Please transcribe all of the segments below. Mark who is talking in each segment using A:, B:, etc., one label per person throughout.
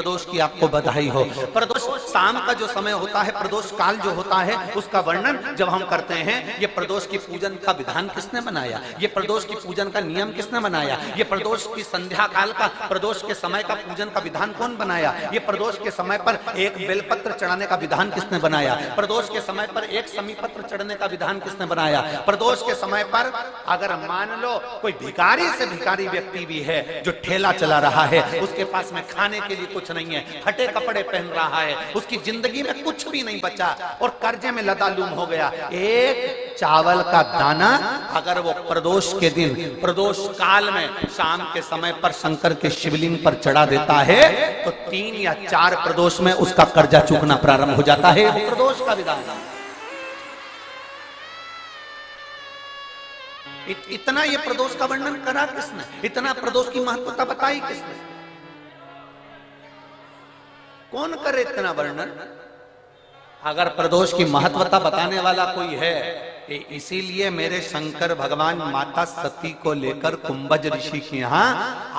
A: प्रदोष की आपको बधाई हो। प्रदोष शाम का जो समय होता है, प्रदोष काल जो होता है, उसका वर्णन जब हम करते हैं, ये प्रदोष की पूजन का विधान किसने बनाया, ये प्रदोष की पूजन का नियम किसने बनाया, ये प्रदोष की संध्या काल का, प्रदोष के समय का पूजन का विधान कौन बनाया, ये प्रदोष के समय पर एक बेलपत्र चढ़ाने का विधान किसने बनाया, प्रदोष के समय पर एक समीपत्र चढ़ने का विधान किसने बनाया, प्रदोष के समय पर अगर मान लो कोई भिखारी से भिखारी व्यक्ति भी है जो ठेला चला रहा है, उसके पास में खाने के लिए कुछ नहीं है, फटे कपड़े पहन रहा है, उसकी जिंदगी में कुछ भी नहीं बचा और कर्जे में लदालूम हो गया, एक चावल का दाना अगर वो प्रदोष के दिन, प्रदोष काल में शाम के समय पर शंकर के शिवलिंग पर चढ़ा देता है तो 3 या 4 प्रदोष में उसका कर्जा चूकना प्रारंभ हो जाता है। प्रदोष का विधान इतना ये प्रदोष का वर्णन करा किसने, इतना प्रदोष की महत्वता बताई किसने, कौन करे इतना वर्णन। अगर प्रदोष की महत्वता बताने वाला कोई है, इसीलिए मेरे शंकर भगवान माता सती को लेकर कुंभज ऋषि के यहाँ,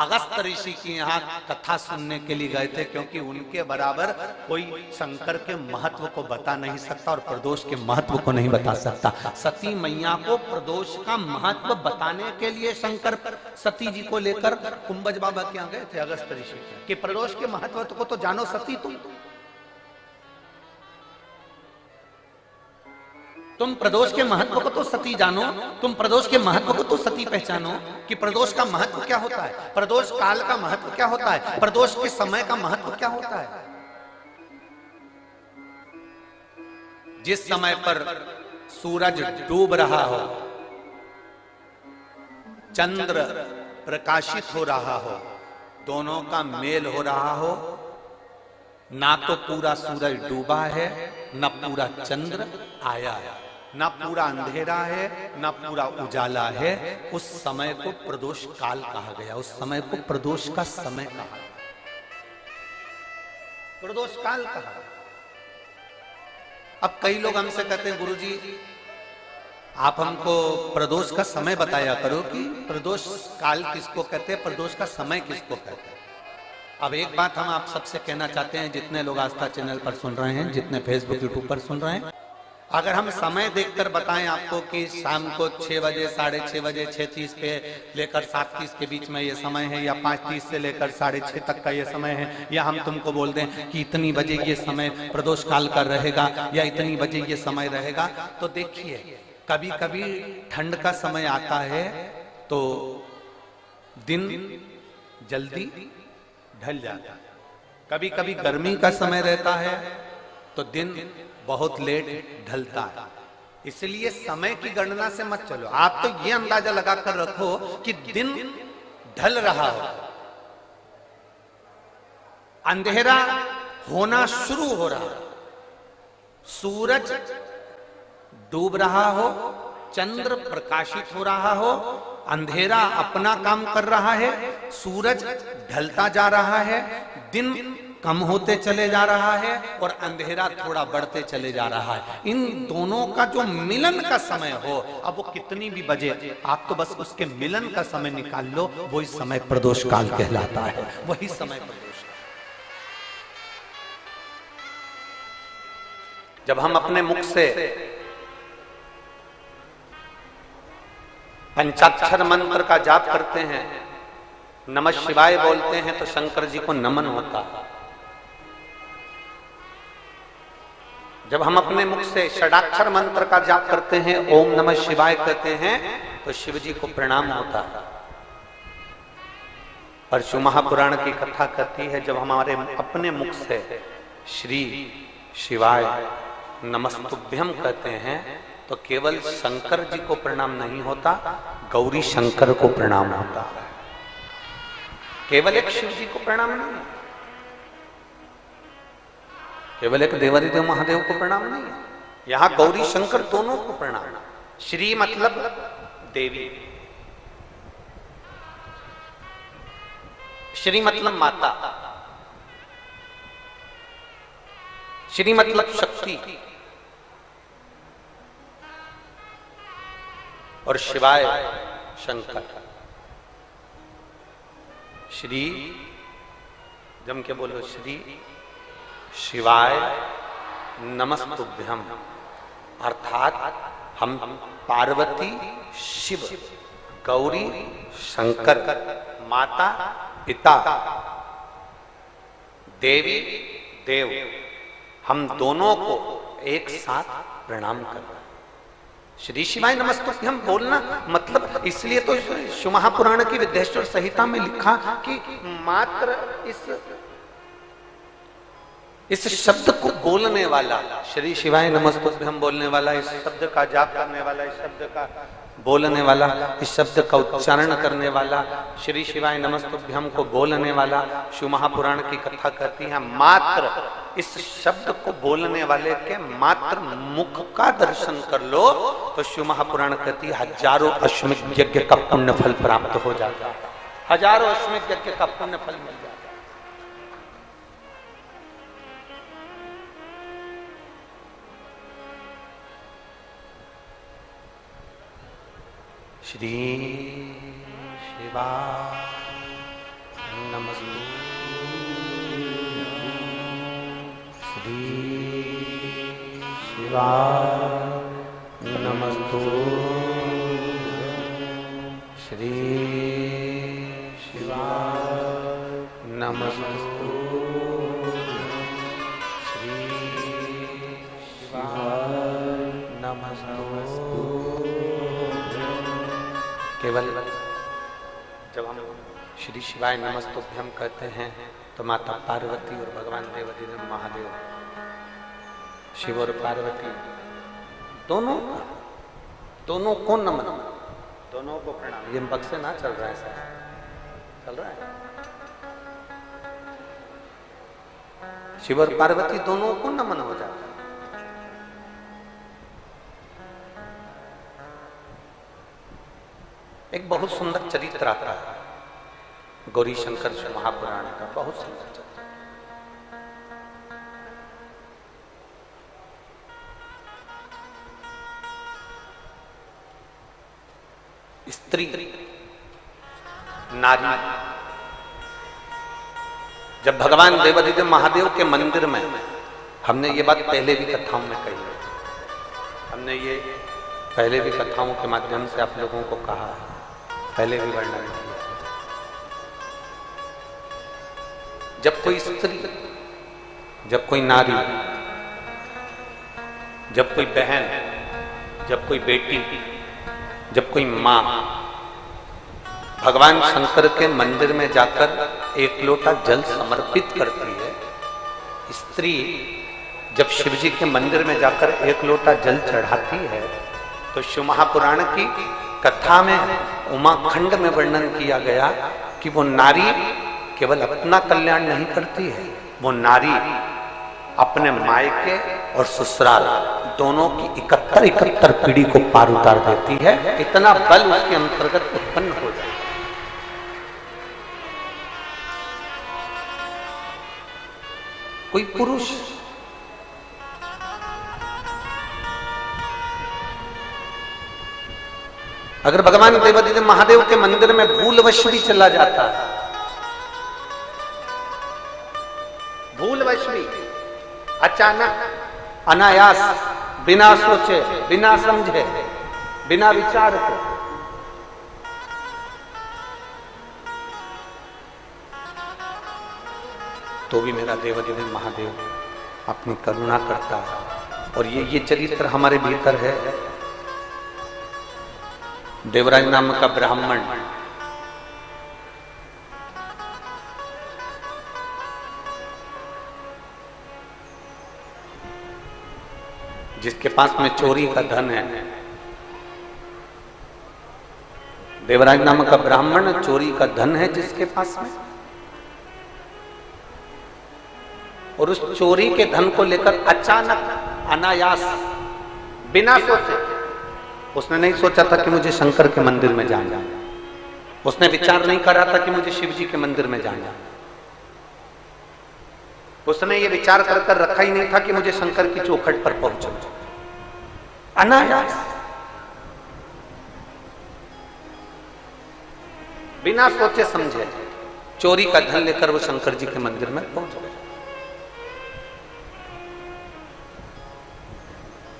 A: अगस्त ऋषि के यहाँ कथा सुनने के लिए गए थे, क्योंकि उनके बराबर कोई शंकर के महत्व को बता नहीं सकता और प्रदोष के महत्व को नहीं बता सकता। सती मैया को प्रदोष का महत्व बताने के लिए शंकर सती जी को लेकर कुंभज बाबा के यहाँ गए थे, अगस्त ऋषि, कि प्रदोष के महत्व को तो जानो सती, तुम प्रदोष के महत्व को तो सती जानो, तुम प्रदोष के महत्व को तो सती पहचानो कि प्रदोष का महत्व क्या होता है, प्रदोष काल का महत्व क्या होता है, प्रदोष के समय का महत्व क्या होता है। जिस समय पर सूरज डूब रहा हो, चंद्र प्रकाशित हो रहा हो, दोनों का मेल हो रहा हो, ना तो पूरा सूरज डूबा है, ना पूरा चंद्र आया है, ना पूरा अंधेरा है, ना पूरा उजाला है, उस समय को प्रदोष काल कहा गया, उस समय को प्रदोष का समय कहा, प्रदोष काल कहा। अब कई लोग हमसे कहते हैं, गुरुजी आप हमको प्रदोष का समय बताया करो कि प्रदोष काल किसको कहते हैं, प्रदोष का समय किसको कहते हैं। अब एक बात हम आप सबसे कहना चाहते हैं, जितने लोग आस्था चैनल पर सुन रहे हैं, जितने फेसबुक यूट्यूब पर सुन रहे हैं, अगर हम समय देखकर बताएं आपको कि शाम को 6 बजे, 6:30 बजे, 6:30 पे लेकर 7:30 के बीच में ये समय है, या 5:30 से लेकर 6:30 तक का ये समय है, या हम तुमको बोल दें कि इतनी बजे ये समय प्रदोष काल का रहेगा या इतनी बजे ये समय रहेगा, तो देखिए कभी कभी ठंड का समय आता है तो दिन जल्दी ढल जाता है, कभी कभी गर्मी का समय रहता है तो दिन बहुत लेट ढलता है। इसलिए समय की गणना से मत चलो, आप तो ये अंदाजा लगाकर रखो कि दिन ढल रहा हो, अंधेरा होना शुरू हो रहा हो, सूरज डूब रहा हो, चंद्र प्रकाशित हो रहा हो, अंधेरा अपना काम कर रहा है, सूरज ढलता जा रहा है, दिन कम होते चले जा रहा है और अंधेरा थोड़ा बढ़ते चले जा रहा है, इन दोनों का जो मिलन का समय हो, अब वो कितनी भी बजे, आप तो बस उसके मिलन का समय निकाल लो, वही समय प्रदोष काल कहलाता है, वही समय प्रदोष। जब हम अपने मुख से पंचाक्षर मंत्र का जाप करते हैं, नमः शिवाय बोलते हैं, तो शंकर जी को नमन होता है। जब हम अपने मुख से षडाक्षर मंत्र का जाप करते हैं, ओम नमः शिवाय कहते हैं, तो शिव जी को प्रणाम होता है। परशु महापुराण की कथा कहती है, जब हमारे अपने मुख से श्री शिवाय नमस्तुभ्यम कहते हैं तो केवल शंकर जी को प्रणाम नहीं होता, गौरी शंकर को प्रणाम होता है, केवल एक शिव जी को प्रणाम नहीं, केवल एक देवादिदेव महादेव को प्रणाम नहीं है, यहां गौरी शंकर दोनों को प्रणाम। श्री मतलब देवी, श्री मतलब माता, श्री मतलब शक्ति, और शिवाय शंकर। श्री जम के बोलो श्री शिवाय नमस्तुभ्यम, अर्थात हम पार्वती, शिव, गौरी, शंकर, माता, पिता, देवी, देव, हम दोनों को एक साथ प्रणाम कर रहे हैं। श्री शिवाय नमस्तुभ्यम बोलना मतलब, इसलिए तो शिव महापुराण की विद्येश्वर संहिता में लिखा कि मात्र इस शब्द को बोलने वाला, श्री शिवाय नमस्तुभ्यम बोलने वाला, इस शब्द का जाप करने वाला, इस शब्द का बोलने वाला, इस शब्द का उच्चारण करने वाला, श्री शिवाय नमस्तुभ्यम को बोलने वाला, शिव महापुराण की कथा कहती है मात्र इस शब्द को बोलने वाले के मात्र मुख का दर्शन कर लो तो शिव महापुराण कहती है हजारों अश्वमेध यज्ञ का पुण्य फल प्राप्त हो जाता है, हजारों अश्वमेध यज्ञ का पुण्य फल मिल जाता है। श्री शिवाय नमस्तुभ्यं, श्री शिवाय नमस्तुभ्यं, श्री शिवाय नमस्तुभ्यं, श्री शिवाय नमस्तुभ्यं। केवल जब हम श्री शिवाय नमस्तुभ्यम कहते हैं तो माता पार्वती और भगवान देवाधिदेव महादेव, शिव और पार्वती दोनों को नमन, दोनों को प्रणाम। ये बक्से ना चल रहा है सर, चल रहा है। शिव और पार्वती दोनों को नमन हो जाता है। एक बहुत सुंदर चरित्र आता है गौरी शंकर शिव महापुराण का, बहुत सुंदर चरित्र। स्त्री नारी, जब भगवान देवाधिदेव महादेव के मंदिर में, हमने ये बात पहले भी कथाओं में कही है, हमने ये पहले भी कथाओं के माध्यम से आप लोगों को कहा है, पहले भी वर्णन किया। जब कोई स्त्री, जब कोई नारी, जब कोई बहन, जब कोई बेटी, जब कोई मां भगवान शंकर के मंदिर में जाकर एक लोटा जल समर्पित करती है, स्त्री जब शिव जी के मंदिर में जाकर एक लोटा जल चढ़ाती है, तो शिव महापुराण की कथा में उमाखंड में वर्णन किया गया कि वो नारी केवल अपना कल्याण नहीं करती है, वो नारी अपने मायके और ससुराल दोनों की 71 पीढ़ी को पार उतार देती है। इतना बल उसके अंतर्गत उत्पन्न हो जाता है। कोई पुरुष अगर भगवान देवाधिदेव महादेव के मंदिर में भूलवश भी चला जाता है, भूलवश भी, अचानक, अनायास, बिना सोचे, बिना समझे, बिना विचार के, तो भी मेरा देवाधिदेव महादेव अपनी करुणा करता है। और ये चरित्र हमारे भीतर है। देवराज नाम का ब्राह्मण जिसके पास में चोरी का धन है, देवराज नाम का ब्राह्मण चोरी का धन है जिसके पास में, और उस चोरी के धन को लेकर अचानक, अनायास, बिना सोचे, उसने नहीं सोचा था कि मुझे शंकर के मंदिर में जाना, उसने विचार नहीं करा था कि मुझे शिव जी के मंदिर में जाना, उसने ये विचार कर रखा ही नहीं था कि मुझे शंकर की चौखट पर पहुंचना। अनायास, बिना सोचे समझे, चोरी का धन लेकर वो शंकर जी के मंदिर में पहुंच गए।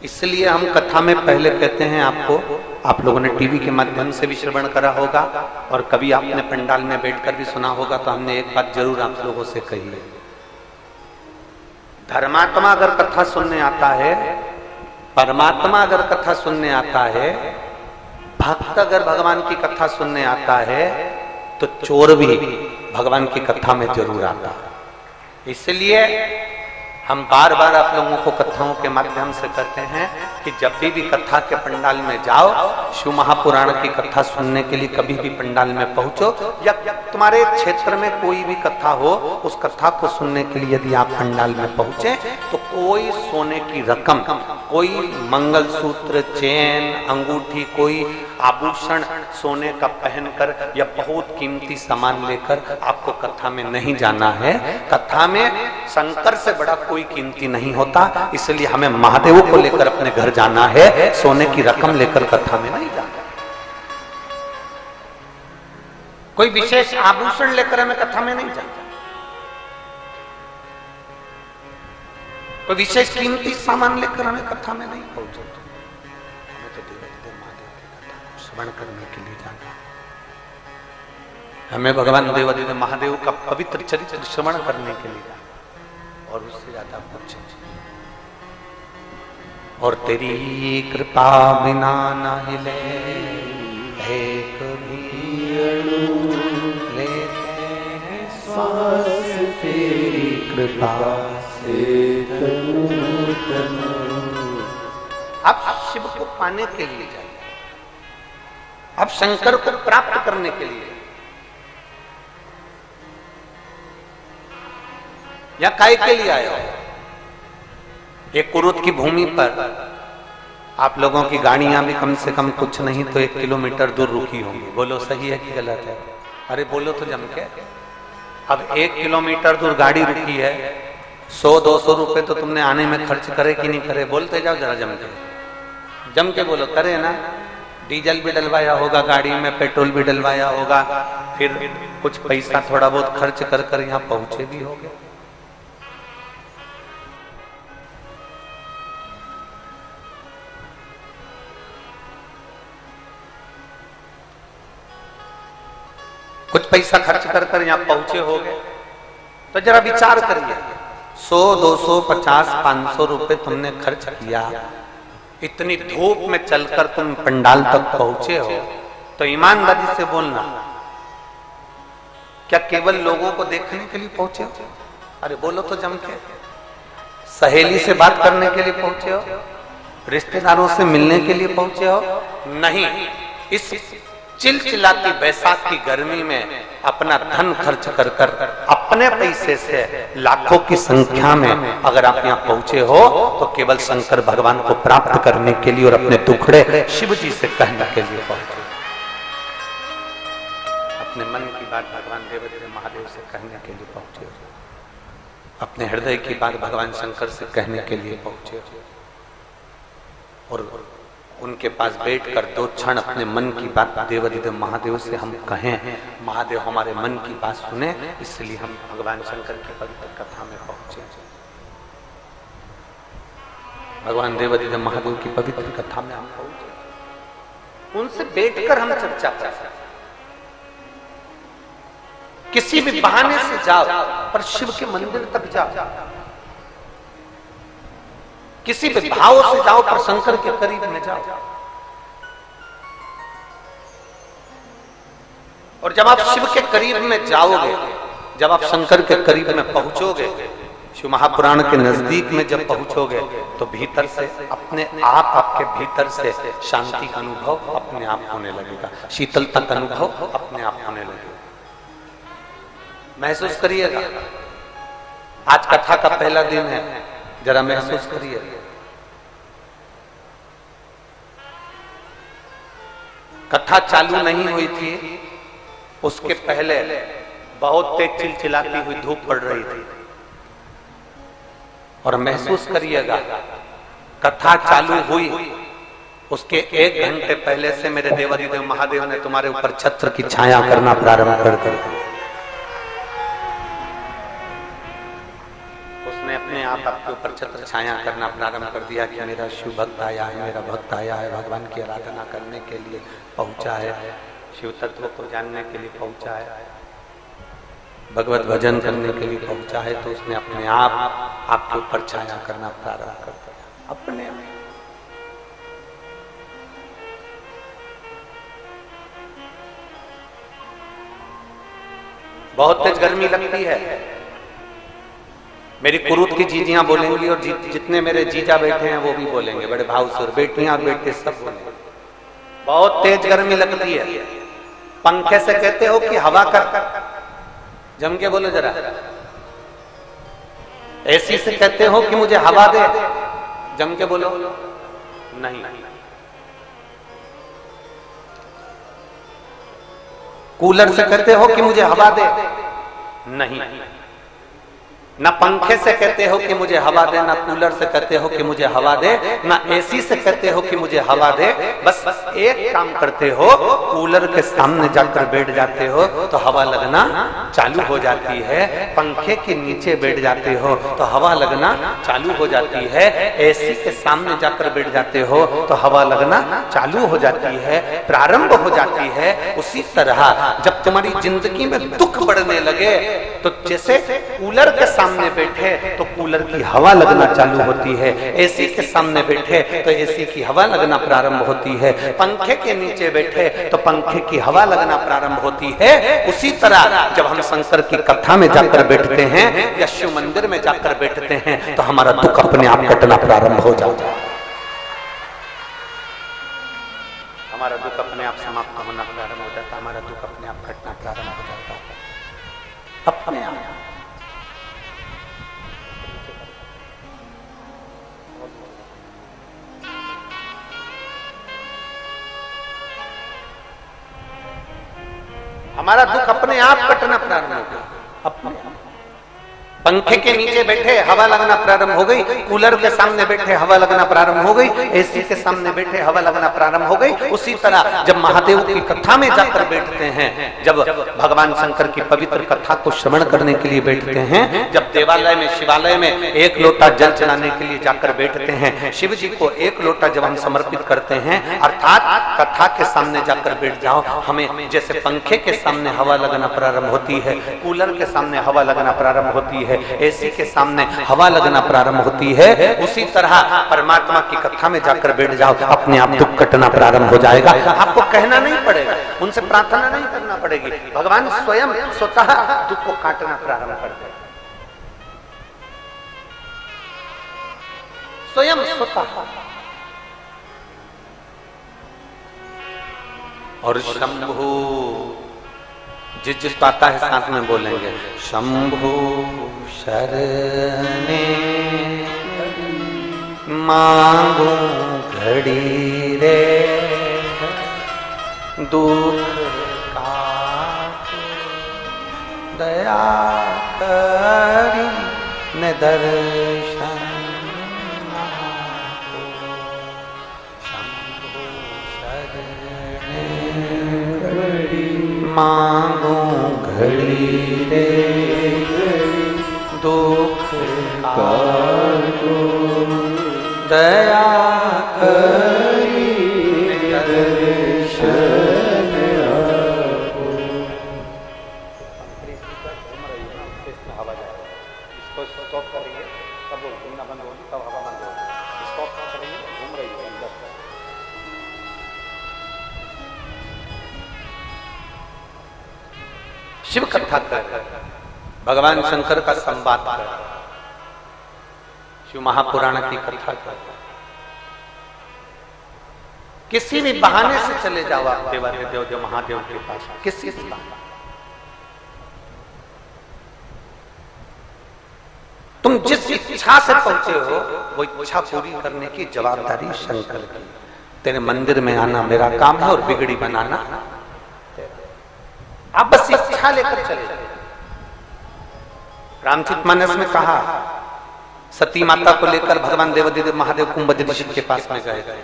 A: इसलिए हम कथा में पहले कहते हैं आपको, आप लोगों ने टीवी के माध्यम से भी श्रवण करा होगा और कभी आपने पंडाल में बैठकर भी सुना होगा, तो हमने एक बात जरूर आप लोगों से कही है। धर्मात्मा अगर कथा सुनने आता है, परमात्मा अगर कथा सुनने आता है, भक्त अगर भगवान की कथा सुनने आता है, तो चोर भी भगवान की कथा में जरूर आता है। इसलिए हम बार बार आप लोगों को कथाओं के माध्यम से कहते हैं कि जब भी कथा के पंडाल में जाओ, शिव महापुराण की कथा सुनने के लिए कभी भी पंडाल में पहुंचो, या तुम्हारे क्षेत्र में कोई भी कथा हो, उस कथा को सुनने के लिए यदि आप पंडाल में पहुंचे, तो कोई सोने की रकम, कोई मंगलसूत्र, चेन, अंगूठी, कोई आभूषण सोने का पहनकर या बहुत कीमती सामान लेकर आपको कथा में नहीं जाना है। कथा में शंकर से बड़ा कोई कीमती नहीं होता, इसलिए हमें महादेव को लेकर अपने घर जाना है, सोने की रकम लेकर कथा में नहीं जाना। कोई विशेष आभूषण लेकर हमें कथा में नहीं जाना, कोई विशेष कीमती सामान लेकर हमें कथा में नहीं पहुंचना। हमें तो देवाधिदेव महादेव की कथा को श्रवण करने के लिए जाना है। हमें भगवान देवाधिदेव महादेव का पवित्र चरित्र श्रवण करने के लिए जाना, और उससे ज्यादा कुछ नहीं। और तेरी कृपा बिना ना हिले एक भी अणु, लेते हैं श्वास तेरी कृपा से तनु तनु। अब शिव को पाने के लिए जाइए, अब शंकर को प्राप्त करने के लिए, या काय के लिए आए हो? एक कुरुत की भूमि पर आप लोगों की गाड़ियां भी कम से कम कुछ नहीं तो 1 किलोमीटर दूर रुकी होंगी। बोलो सही है कि गलत है? अरे बोलो तो जम के। अब 1 किलोमीटर दूर गाड़ी रुकी है, 100-200 रुपए तो तुमने आने में खर्च करे कि नहीं करे? बोलते जाओ जरा जम के बोलो। करे ना? डीजल भी डलवाया होगा गाड़ी में, पेट्रोल भी डलवाया होगा, फिर कुछ पैसा थोड़ा बहुत खर्च कर यहाँ पहुंचे भी होगे। कुछ पैसा खर्च कर यहाँ पहुंचे होगे, तो जरा विचार करिए। 100, 200, 50, 500 रुपए तुमने खर्च किया, इतनी धूप में चलकर तुम पंडाल तक पहुंचे हो, तो ईमानदारी से बोलना, क्या केवल लोगों को देखने के लिए पहुंचे हो? अरे बोलो तो जम के। सहेली से बात करने के लिए पहुंचे हो? रिश्तेदारों से मिलने के लिए पहुंचे हो? नहीं। इस चिलचिलाती बैसाख की गर्मी में अपना धन खर्च कर अपने पैसे से लाखों की संख्या में अगर आप यहाँ पहुंचे हो, तो केवल शंकर भगवान को प्राप्त करने के लिए और अपने दुखड़े शिव जी से कहने के लिए पहुंचे। अपने मन की बात भगवान देवाधिदेव महादेव से कहने के लिए पहुंचे, अपने हृदय की बात भगवान शंकर से कहने के लिए पहुंचे, और उनके पास बैठकर 2 क्षण अपने मन की बात देवाधिदेव महादेव से हम कहें। महादेव हमारे मन की बात सुने, इसलिए हम भगवान शंकर की पवित्र कथा में पहुंचे। भगवान देवाधिदेव महादेव की पवित्र कथा में हम पहुंचे, उनसे बैठकर हम चर्चा कर सकते। किसी भी बहाने से जाओ, पर शिव के मंदिर तक जाओ। किसी भी भाव से जाओ, पर शंकर के करीब में जाओ। और जब आप शिव के करीब में जाओगे, जब आप शंकर के करीब में पहुंचोगे, शिव महापुराण के नजदीक में जब पहुंचोगे, तो भीतर से अपने आप, आपके भीतर से शांति का अनुभव अपने आप होने लगेगा, शीतलता का अनुभव अपने आप होने लगेगा। महसूस करिएगा। आज कथा का पहला दिन है, जरा महसूस करिए। कथा चालू नहीं हुई थी, उसके पहले बहुत तेज चिलचिलाती हुई धूप पड़ रही थी। और महसूस करिएगा, कथा चालू हुई उसके 1 घंटे पहले से मेरे देवाधिदेव महादेव ने तुम्हारे ऊपर छत्र की छाया करना प्रारंभ कर दिया। उसने अपने आप आपके ऊपर छत्र छाया करना प्रारंभ कर दिया कि मेरा शिव भक्त आया है, मेरा भक्त आया है, भगवान की आराधना करने के लिए पहुंचा है, शिव तत्व को जानने के लिए पहुंचा है, भगवत भजन करने के लिए पहुंचा है। तो उसने अपने आप आपके ऊपर छाया करना प्रारंभ कर दिया अपने आप। बहुत तेज गर्मी लगती है, मेरी कुरूत की जीजियां बोलेंगी और जितने मेरे जीजा बैठे हैं वो भी बोलेंगे, बड़े भाव से, और बेटियां और बेटे सब बोलेंगे। बहुत तेज गर्मी लगती है। पंखे से कहते हो कि हवा कर, जम के बोलो जरा। एसी से कहते हो कि मुझे हवा दे, जम के बोलो नहीं। कूलर से कहते हो कि मुझे हवा दे, नहीं। ना पंखे से कहते हो कि मुझे हवा दे, ना कूलर से कहते हो कि मुझे हवा दे, ना एसी से कहते हो कि मुझे हवा दे। बस एक काम करते हो, कूलर के सामने जाकर बैठ जाते हो तो हवा लगना चालू हो जाती है, पंखे के नीचे बैठ जाते हो तो हवा लगना चालू हो जाती है, एसी के सामने जाकर बैठ जाते हो तो हवा लगना चालू हो जाती है, प्रारंभ हो जाती है। उसी तरह जब तुम्हारी जिंदगी में दुख बढ़ने लगे तो जैसे कूलर के सामने बैठे तो कूलर की हवा लगना चालू होती है, एसी के सामने बैठे तो एसी की हवा लगना प्रारंभ होती है, पंखे के नीचे बैठे तो पंखे की हवा लगना प्रारंभ होती है। उसी तरह जब हम शंकर की कथा में जाकर बैठते हैं या शिव मंदिर में जाकर बैठते हैं तो हमारा दुख अपने आप कटना प्रारंभ हो जाता है, हमारा दुख अपने आप समाप्त होना प्रारंभ हो जाता है, हमारा दुख अपने आप घटना प्रारंभ हो जाता है अपने आप। हमारा दुख अपने आप कटना प्रारंभ हो गया, अपने आप। पंखे के नीचे बैठे हवा लगना प्रारंभ हो गई, कूलर के सामने बैठे हवा लगना प्रारंभ हो गई, एसी के सामने बैठे हवा लगना प्रारंभ हो गई। उसी तरह जब महादेव की कथा में जाकर बैठते हैं, जब भगवान शंकर की पवित्र कथा को श्रवण करने के लिए बैठते हैं, जब देवालय में शिवालय में एक लोटा जल चढ़ाने के लिए जाकर बैठते हैं, शिव जी को एक लोटा जब हम समर्पित करते हैं, अर्थात कथा के सामने जाकर बैठ जाओ, हमें जैसे पंखे के सामने हवा लगना प्रारंभ होती है, कूलर के सामने हवा लगना प्रारंभ होती है, एसी के सामने हवा लगना प्रारंभ होती है, उसी तरह परमात्मा की कथा में जाकर बैठ जाओ, अपने आप दुख कटना प्रारंभ हो जाएगा। आपको कहना नहीं पड़ेगा, उनसे प्रार्थना नहीं करना पड़ेगी, भगवान स्वयं स्वतः दुख को काटना प्रारंभ कर देगा, स्वयं स्वतः। और शंभु जिस पाता है साथ में बोलेंगे, शंभु शरणे मांगू घड़ी रे दुख काट दया करी न दर्शन शंभु शरणे मांगू घड़ी रे दुख काटो दया करी दर्शन आपो। इसको स्टॉप करेंगे तब घूमना बंद होगी, तब हवा बंद होगी, स्टॉप करेंगे घूम रही है अंदर। शिव कथा कर, भगवान शंकर का संवाद कर, शिव महापुराण की कथा कर, किसी भी बहाने से चले जाओ आप देवादिदेव देव महादेव के पास, किसी भी बहाने। तुम जिस इच्छा से पहुंचे हो वो इच्छा पूरी करने की जवाबदारी शंकर की। तेरे मंदिर में आना मेरा काम है और बिगड़ी बनाना, आप बस इच्छा लेकर चले जाओ। रामचरितमानस में कहा, सती माता को लेकर भगवान देवादिदेव महादेव कुंभदेव ऋषि के पास में गए थे।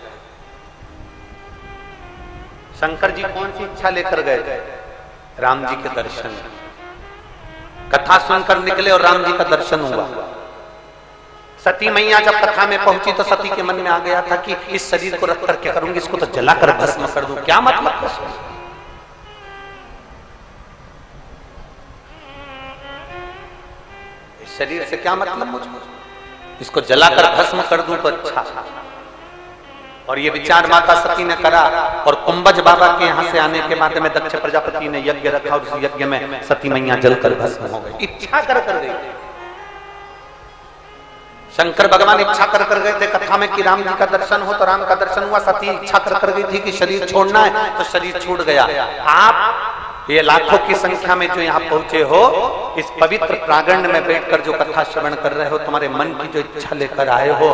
A: शंकर जी कौन सी इच्छा लेकर गए थे? राम जी के दर्शन। कथा सुनकर निकले और राम जी का दर्शन हुआ। सती मैया जब कथा में पहुंची तो सती के मन में आ गया था कि इस शरीर को रख कर क्या करूंगी, इसको तो जलाकर भस्म कर दूं, क्या मतलब इस शरीर से क्या मतलब मुझको, इसको जलाकर भस्म कर दूं तो अच्छा। और ये विचार माता सती ने करा और कुंभज बाबा के यहाँ से आने के बाद में दक्ष प्रजापति ने यज्ञ रखा और उस यज्ञ में सती मैया जलकर भस्म हो गई, इच्छा कर गई। शंकर भगवान इच्छा कर गए थे कथा में कि राम जी का दर्शन हो, तो राम का दर्शन हुआ। सती इच्छा कर गई थी कि शरीर छोड़ना है, तो शरीर छूट गया। आप ये लाखों की संख्या में जो यहाँ पहुंचे हो, इस पवित्र प्रांगण में बैठकर जो कथा श्रवण कर रहे हो, तुम्हारे मन की जो इच्छा लेकर आए हो,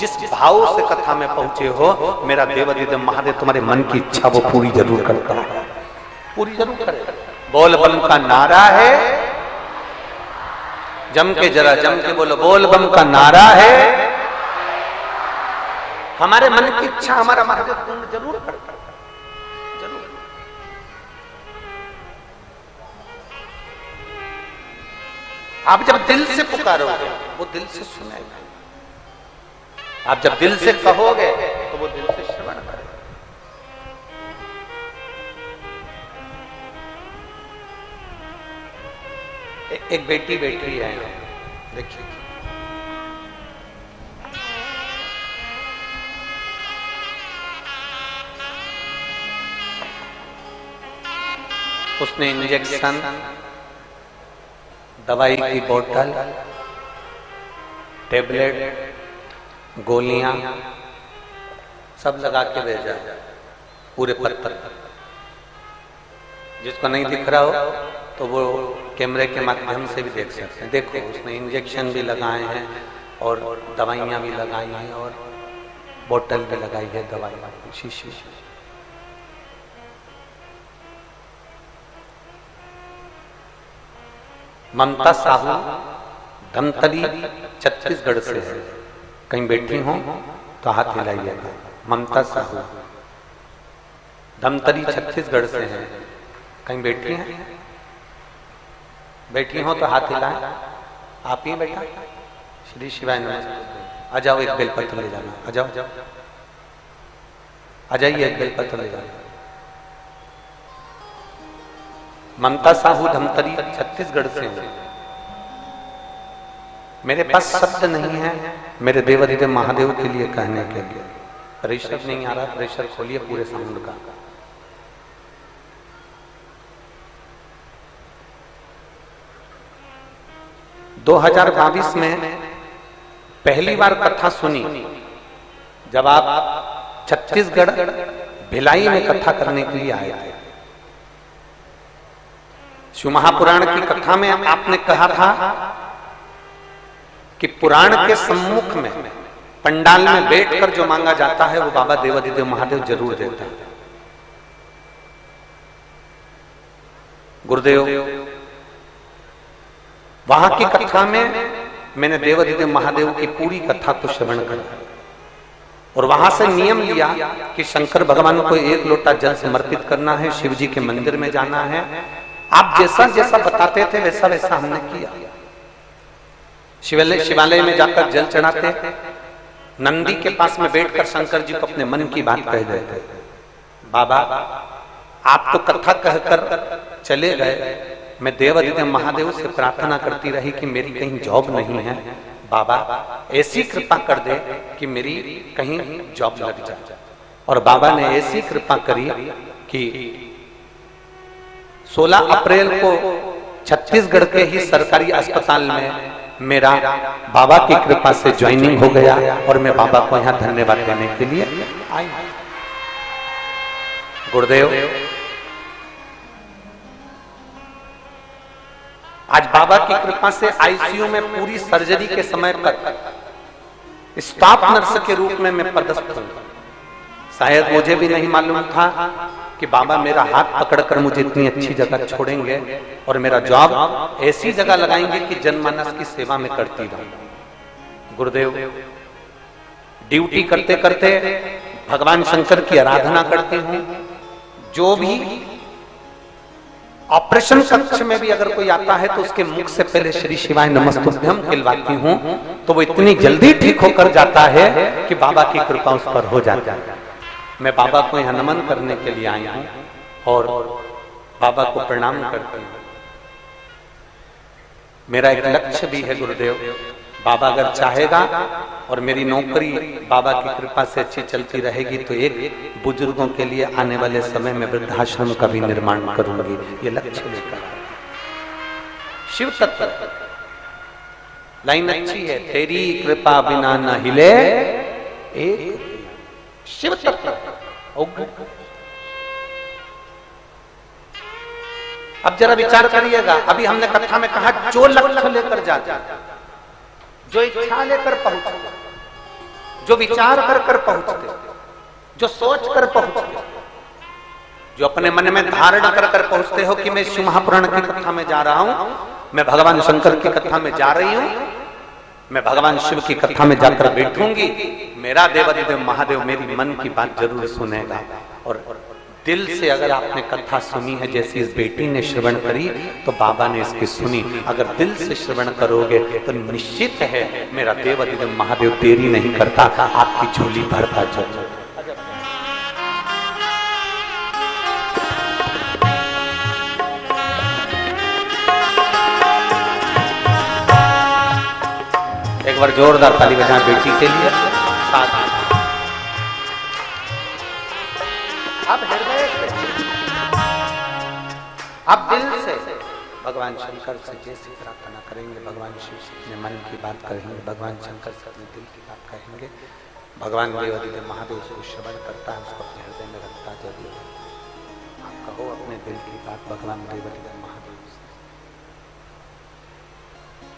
A: जिस भाव से कथा में पहुंचे हो, मेरा देवादिदेव महादेव तुम्हारे मन की इच्छा वो पूरी जरूर करता है, पूरी जरूर करेगा। बोल बम का नारा है, जम के जरा जम के बोलो, बोल बम का नारा है। हमारे मन की इच्छा हमारा महादेव पूर्ण जरूर करता है, जरूर। आप जब दिल से पुकारोगे वो दिल से सुनेगा, आप जब दिल से कहोगे तो वो दिल से श्रवण करेगा। एक बेटी बैठी है, देखिए, उसने इंजेक्शन, दवाई की बोतल, टेबलेट, गोलियां सब लगा के भेजा पूरे पत्थर। जिसको नहीं दिख रहा हो तो वो कैमरे के माध्यम से भी देख सकते हैं। देखो, उसने इंजेक्शन भी लगाए हैं और दवाइयाँ भी लगाई हैं और बोतल भी लगाई है दवाई शीशी। ममता साहू धमतरी छत्तीसगढ़ से है, कहीं बैठी हो तो हाथ हिलाइएगा। ममता साहू धमतरी छत्तीसगढ़ से है, कहीं बैठी हैं? बैठी हो तो हाथ हिलाएं। आप ही बेटा, श्री शिवाय नमस्ते। आ जाओ, एक बेलपत्र ले जाना, आ जाओ, आ जाइए, एक बेलपत्र ले जाना। ममता साहू धमतरी छत्तीसगढ़ से हूं। मेरे पास शब्द नहीं है मेरे देवादिदेव महादेव के लिए कहने के लिए। प्रेशर नहीं आ रहा, प्रेशर खोलिए पूरे साउंड का। दो 2022 में पहली बार कथा सुनी जब आप छत्तीसगढ़ भिलाई में कथा करने के लिए आए थे। शिव महापुराण की कथा में आपने कहा था कि पुराण के सम्मुख में पंडाल में बैठकर जो मांगा जाता है वो बाबा देवादिदेव महादेव जरूर देता है। गुरुदेव, वहां की कथा में मैंने देवादिदेव महादेव की पूरी कथा को श्रवण करा और वहां से नियम लिया कि शंकर भगवान को एक लोटा जल समर्पित करना है, शिव जी के मंदिर में जाना है। आप जैसा जैसा बताते थे वैसा वैसा हमने किया। शिवालय में जाकर जल चढ़ाते, नंदी के पास में बैठकर शंकर जी को अपने मन की बात कह देते। बाबा, आप तो कथा कहकर चले गए, मैं देवादिदेव महादेव से प्रार्थना करती रही कि मेरी कहीं जॉब नहीं है, बाबा ऐसी कृपा कर दे कि मेरी कहीं जॉब लग जाए। और बाबा ने ऐसी कृपा करी कि 16 अप्रैल को छत्तीसगढ़ के ही सरकारी अस्पताल में मेरा बाबा की कृपा से ज्वाइनिंग हो गया और मैं बाबा को यहाँ धन्यवाद देने के लिए आई। गुरुदेव, आज बाबा की कृपा से आईसीयू में पूरी सर्जरी के समय पर स्टाफ नर्स के रूप में मैं पदस्थ हूं। शायद मुझे भी नहीं मालूम था कि बाबा मेरा हाथ पकड़कर मुझे इतनी अच्छी जगह छोड़ेंगे और मेरा जॉब ऐसी जगह लगाएंगे कि जनमानस की सेवा में करती रहूं। गुरुदेव, ड्यूटी करते करते भगवान शंकर की आराधना करती हूं। जो भी ऑपरेशन कक्ष में भी अगर कोई आता है तो उसके मुख से पहले श्री शिवाय नमस्तुभ्यम कहलवाती हूं, तो वो इतनी जल्दी ठीक होकर जाता है कि बाबा की कृपा उस पर हो जाती है। मैं बाबा को यहाँ नमन करने के लिए आया हूं और बाबा को प्रणाम करती हूँ। मेरा एक लक्ष्य भी है गुरुदेव, बाबा अगर चाहेगा और मेरी नौकरी बाबा की कृपा से अच्छी चलती रहेगी तो एक बुजुर्गों के लिए आने वाले समय में वृद्धाश्रम का भी निर्माण करूंगी। ये लक्ष्य लेकर शिव तत्व लाइन अच्छी है, तेरी कृपा बिना न हिले एक शिव तत्व। अब जरा विचार करिएगा, अभी हमने कथा में कहा जो लक्ष्य लेकर जाता, जो इच्छा लेकर पहुंचते, जो विचार कर पहुंचते, जो सोच कर पहुंचते, जो अपने मन में धारणा कर पहुंचते हो कि मैं शिव महापुराण की कथा में जा रहा हूं, मैं भगवान शंकर की कथा में जा रही हूं, मैं भगवान शिव की कथा में जाकर बैठूंगी, मेरा देवादिदेव महादेव मेरी मन की बात जरूर सुनेगा। और दिल से अगर आपने कथा सुनी है, जैसी इस बेटी ने श्रवण करी, तो बाबा ने इसकी सुनी। अगर दिल से श्रवण करोगे तो निश्चित है मेरा देवादिदेव महादेव देरी नहीं करता, आपकी झोली भरता जरूर। एक बार जोरदार ताली बजाएं बेटी के लिए। साथ आप हृदय से, आप दिल से भगवान शंकर से जैसी प्रार्थना करेंगे, भगवान शिव से अपने मन की बात करेंगे, भगवान शंकर से अपने दिल की बात कहेंगे, भगवान देवादिदेव महादेव उसको श्रवण करता है, उसको अपने हृदय में रखता जरूर है। आप कहो अपने दिल की बात भगवान देवादिदेव महादेव से।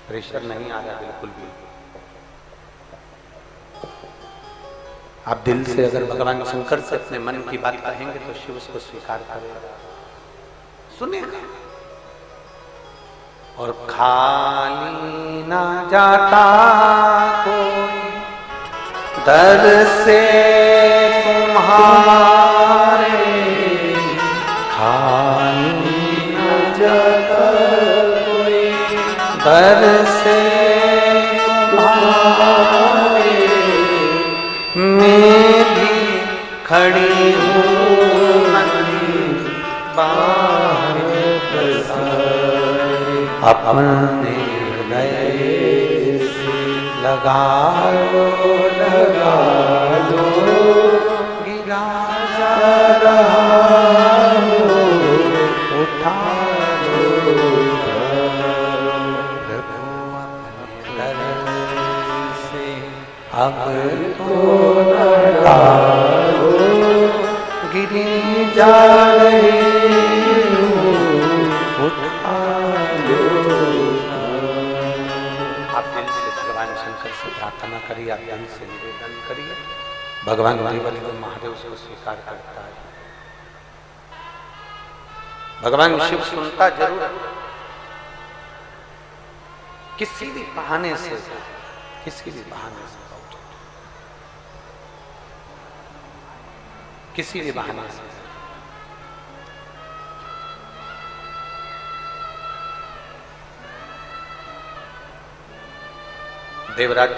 A: प्रेशर नहीं आ रहा बिल्कुल भी। आप दिल से अगर भगवान शंकर से अपने मन की बात कहेंगे तो शिव उसको स्वीकार करेगा, सुनेगा। और खाली ना जाता कोई दर से तुम्हारे, खाली ना जाता कोई दर से तुम्हारे, मैं भी खड़ी हूँ बाहर अपने हृदय से लगा लो गिरा जा रहा हो, उठा लो प्रभु अपने दर से अब तो लगा लो, गिरी जा रही उठा लो। आप दिल से भगवान शंकर से प्रार्थना करिए, आप दिल से निवेदन करिए, भगवान देवादिदेव महादेव उसको स्वीकार करता है। भगवान शिव सुनता जरूर, किसी भी बहाने से, किसी भी बहाने से, किसी भी बहाने से। देवराज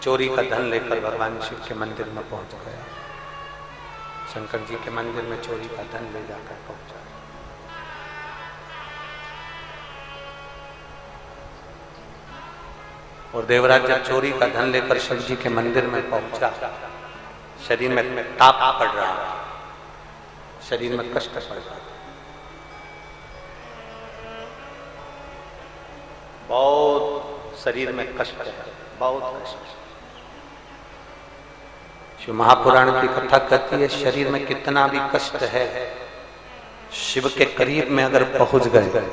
A: चोरी का धन लेकर भगवान शिव के मंदिर में पहुंच गया। शंकर जी के मंदिर में चोरी का धन ले जाकर पहुंचा। और देवराज जब चोरी का धन लेकर शिव जी के मंदिर में पहुंचा, शरीर में ताप पड़ रहा है, शरीर में कष्ट पड़ रहा है, बहुत शरीर में कष्ट है, बहुत कष्ट। शिव महापुराण की कथा कहती है शरीर में कितना भी कष्ट है, शिव के करीब में अगर पहुंच गए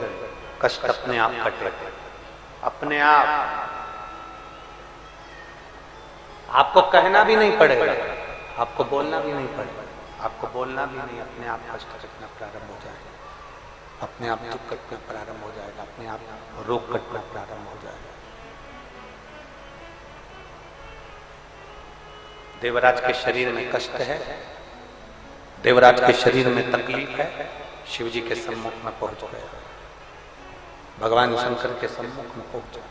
A: कष्ट अपने आप कटे, अपने आप। आपको कहना भी नहीं पड़ेगा, आपको बोलना भी नहीं पड़ेगा, आपको बोलना भी नहीं, अपने आप कष्ट कटना प्रारंभ हो जाएगा, अपने आप दुख कटना प्रारंभ हो जाएगा, अपने आप रोग कटना प्रारंभ हो जाएगा। देवराज के शरीर में कष्ट है, देवराज के शरीर में तकलीफ है, शिव जी के सम्मुख में पहुंच गया, भगवान शंकर के सम्मुख में पहुंच गया।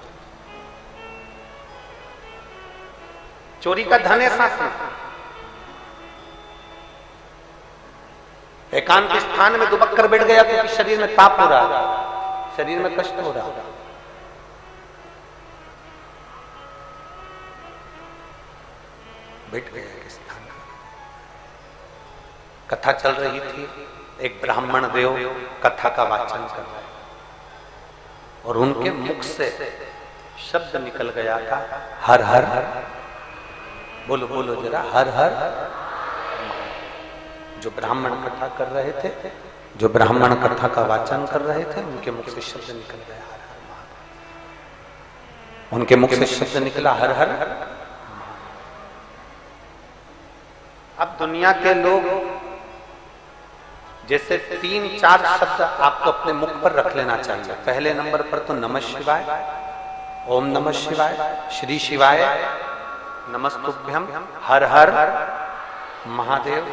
A: चोरी का धन है साथ में, एकांत स्थान में दुबक कर बैठ गया क्योंकि शरीर में ताप हो रहा था, शरीर में कष्ट हो रहा था। बैठ गया एक स्थान, कथा चल रही थी, एक ब्राह्मण देव कथा का वाचन कर रहे और उनके मुख से शब्द निकल गया था, हर हर हर, बोलो बोलो जरा, हर हर। जो ब्राह्मण कथा कर रहे थे, जो ब्राह्मण कथा का वाचन कर रहे थे, उनके मुख से शब्द निकल गया हर हर महादेव। उनके मुख से शब्द निकला हर हर। अब दुनिया के लोग जैसे 3-4 शब्द आपको अपने मुख पर रख लेना चाहिए। पहले नंबर पर तो नमः शिवाय, ओम नमः शिवाय, श्री शिवाय, नमस्तुभ्यम, हर हर महादेव,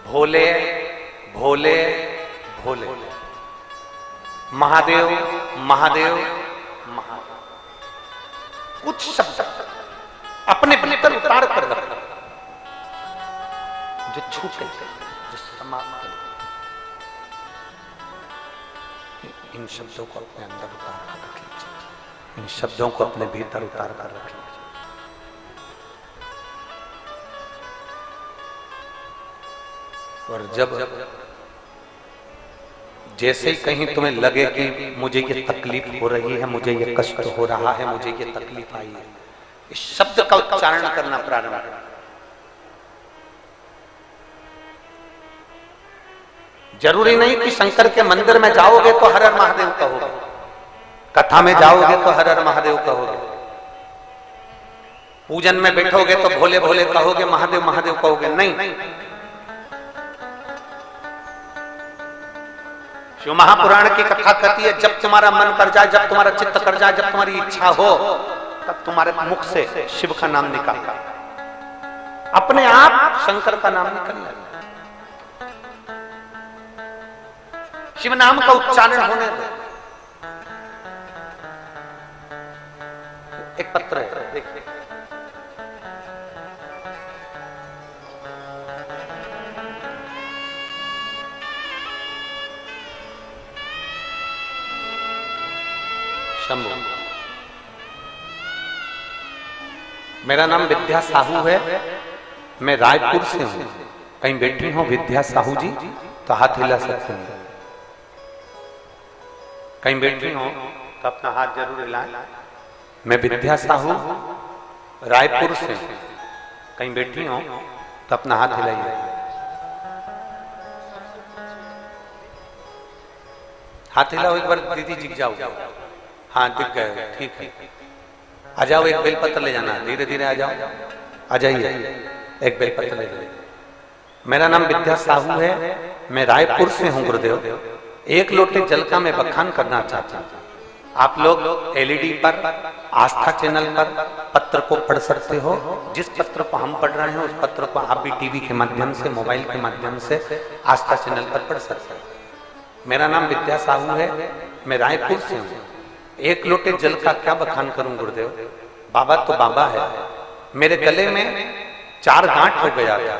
A: भोले भोले भोले, महादेव महादेव महादेव। कुछ शब्द अपने भीतर उतार कर रखना जो छूटे, जो समाप्त। इन शब्दों को अपने अंदर उतार कर रख लीजिए, इन शब्दों को अपने भीतर उतार कर रख लीजिए। और जब जैसे ही कहीं तुम्हें लगे कि मुझे ये तकलीफ हो रही है, मुझे ये कष्ट हो रहा है, मुझे ये तकलीफ आई है, इस शब्द का उच्चारण करना प्रारंभ करें। जरूरी नहीं कि शंकर के मंदिर में जाओगे तो हर हर महादेव कहोगे, कथा में जाओगे तो हर हर महादेव कहोगे, पूजन में बैठोगे तो भोले भोले कहोगे, महादेव महादेव कहोगे, नहीं। शिव महापुराण की कथा कहती है, जब तुम्हारा मन कर जाए, जब तुम्हारा चित्त कर जाए, जब तुम्हारी इच्छा हो, तब तुम्हारे मुख से शिव का नाम निकालता, अपने आप शंकर का नाम निकलना। शिव नाम का उच्चारण होने दो। एक पत्र है, देखिए, शंभु। मेरा नाम विद्या साहू है, मैं रायपुर से हूं। कहीं बैठी हो विद्या साहू जी तो हाथ हिला सकते हैं। कहीं बैठी हो तो अपना हाथ जरूर हिलाएं। मैं विद्या साहू रायपुर से हूं। कहीं बैठी हो तो अपना हाथ हिलाइए। हाथ हिलाओ एक बार, दीदी दिख जाओ। हाँ दिख गए, ठीक है। आ जाओ, एक बेलपत्र ले जाना, धीरे धीरे आ जाओ, आ जाइए, एक बेलपत्र ले जाइए। मेरा नाम विद्या साहू है, मैं रायपुर से हूं गुरुदेव। एक लोटे जल का मैं बखान करना चाहता हूं। आप लोग एलईडी पर, आस्था चैनल पर पत्र को पढ़ सकते हो। जिस पत्र को हम पढ़ रहे हैं उस पत्र को आप भी टीवी के माध्यम से, मोबाइल के माध्यम से आस्था चैनल पर पढ़ सकते हो। मेरा नाम विद्या साहू है, मैं रायपुर से हूं। एक लोटे जल का क्या बखान करूं गुरुदेव, बाबा तो बाबा है। मेरे गले में 4 गांठ हो गया था,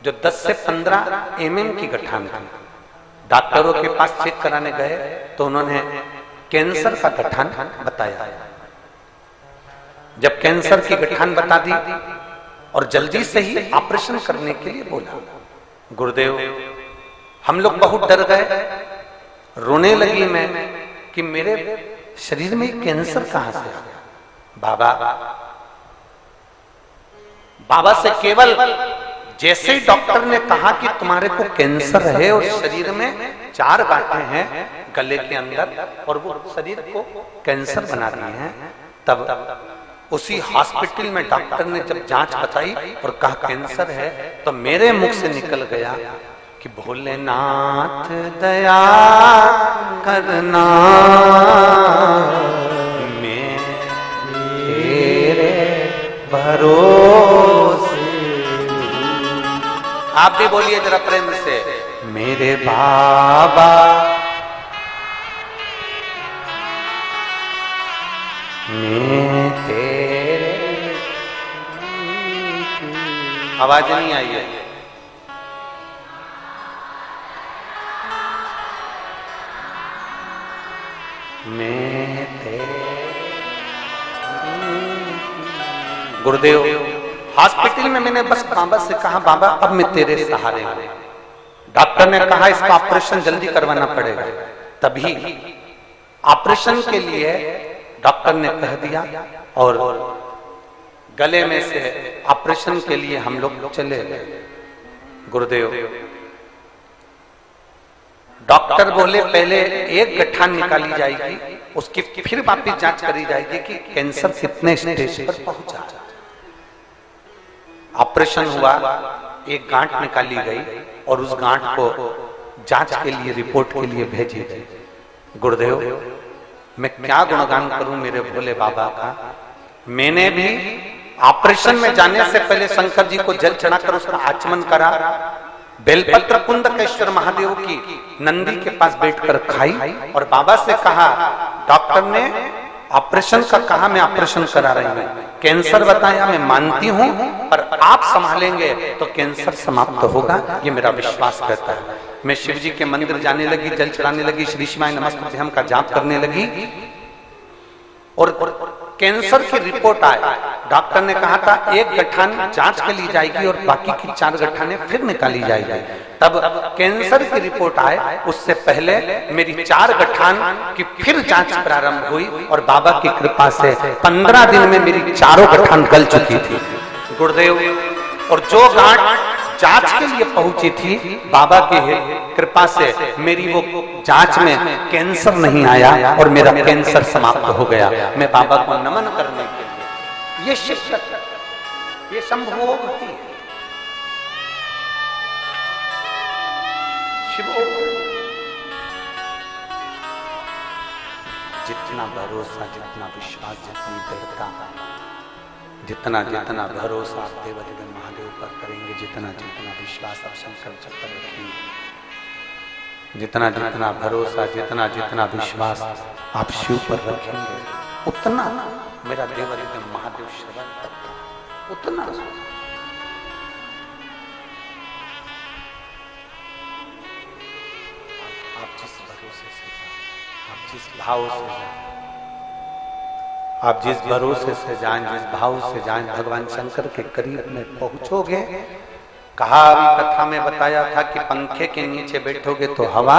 A: जो 10 से 15 mm की गठान थी। डॉक्टरों के पास चेक कराने गए तो उन्होंने कैंसर का गठान बताया। जब कैंसर की गठान बता दी और जल्दी से ही ऑपरेशन करने के लिए बोला, गुरुदेव हम लोग बहुत डर गए। रोने लगी मैं कि मेरे शरीर में कैंसर कहां से आ गया। बाबा से केवल जैसे ही डॉक्टर ने कहा कि तुम्हारे को कैंसर है और शरीर में 4 गांठें हैं गले के अंदर और वो शरीर को कैंसर बना दिए हैं, तब उसी हॉस्पिटल में डॉक्टर ने जब जांच बताई और कहा कैंसर है, तो मेरे मुख से निकल गया कि भोलेनाथ दया करना, मेरे भरोसे। आप भी भी बोलिए जरा प्रेम से, मेरे बाबा मैं तेरे, आवाज नहीं आई है। मैं तेरे गुरुदेव, हॉस्पिटल में मैंने बस बाबा से कहा, बाबा अब मैं तेरे सहारे हूं। डॉक्टर ने कहा इसका ऑपरेशन जल्दी करवाना पड़ेगा। तभी ऑपरेशन के लिए डॉक्टर ने कह दिया और गले में से ऑपरेशन के लिए हम लोग चले गए। गुरुदेव, डॉक्टर बोले पहले एक गठान निकाली जाएगी, उसकी फिर वापिस जांच करी जाएगी कि कैंसर कितने स्टेज पर पहुंचा। ऑपरेशन हुआ, एक गांठ निकाली गई और उस गांठ को जांच के लिए, रिपोर्ट के लिए भेजी गई। गुरुदेव, मैं क्या गुणगान करूं मेरे भोले बाबा का। मैंने भी ऑपरेशन में जाने से पहले शंकर जी को जल चढ़ाकर उसका आचमन करा, बेलपत्र कुंदकेश्वर महादेव की नंदी के पास बैठकर खाई और बाबा से कहा, डॉक्टर ने ऑपरेशन का कहा, मैं ऑपरेशन करा रही हूं, कैंसर बताया, मैं मानती हूं, पर आप संभालेंगे तो कैंसर समाप्त होगा, ये मेरा विश्वास कहता है। मैं शिव जी के मंदिर जाने लगी, जल चढ़ाने लगी, श्री शिवाय नमस्तुभ्यम का जाप करने लगी और कैंसर की रिपोर्ट आए। डॉक्टर ने कहा था एक गठान जांच के लिए जाएगी और बाकी की 4 गठाने फिर निकाली जाएगी। तब कैंसर की रिपोर्ट आए, उससे पहले मेरी 4 गठान की फिर जांच प्रारंभ हुई और बाबा की कृपा से 15 दिन में मेरी 4 गठान गल चुकी थी। गुरुदेव, और जो गांठ जांच के लिए पहुंची थी, बाबा की कृपा से मेरी वो जांच में कैंसर नहीं आया और मेरा कैंसर समाप्त हो गया। मैं बाबा को नमन करने के लिए, ये शिव, ये संभोग थी, शिव। जितना भरोसा, जितना विश्वास, जितनी दृढ़ता, जितना जितना भरोसा आप देवदेव महादेव पर करेंगे, जितना जितना विश्वास आप शंकर जी पर रखेंगे, जितना जितना भरोसा, जितना जितना विश्वास आप शिव पर रखेंगे, उतना मेरा देवदेव महादेव श्रवण करता, उतना आप जिस भरोसे से, आप जिस भाव से जाएं, आप जिस भरोसे से जाएं, जिस भाव से जाएं, भगवान शंकर के करीब में पहुंचोगे। कहा अभी कथा में बताया था कि पंखे के नीचे बैठोगे तो हवा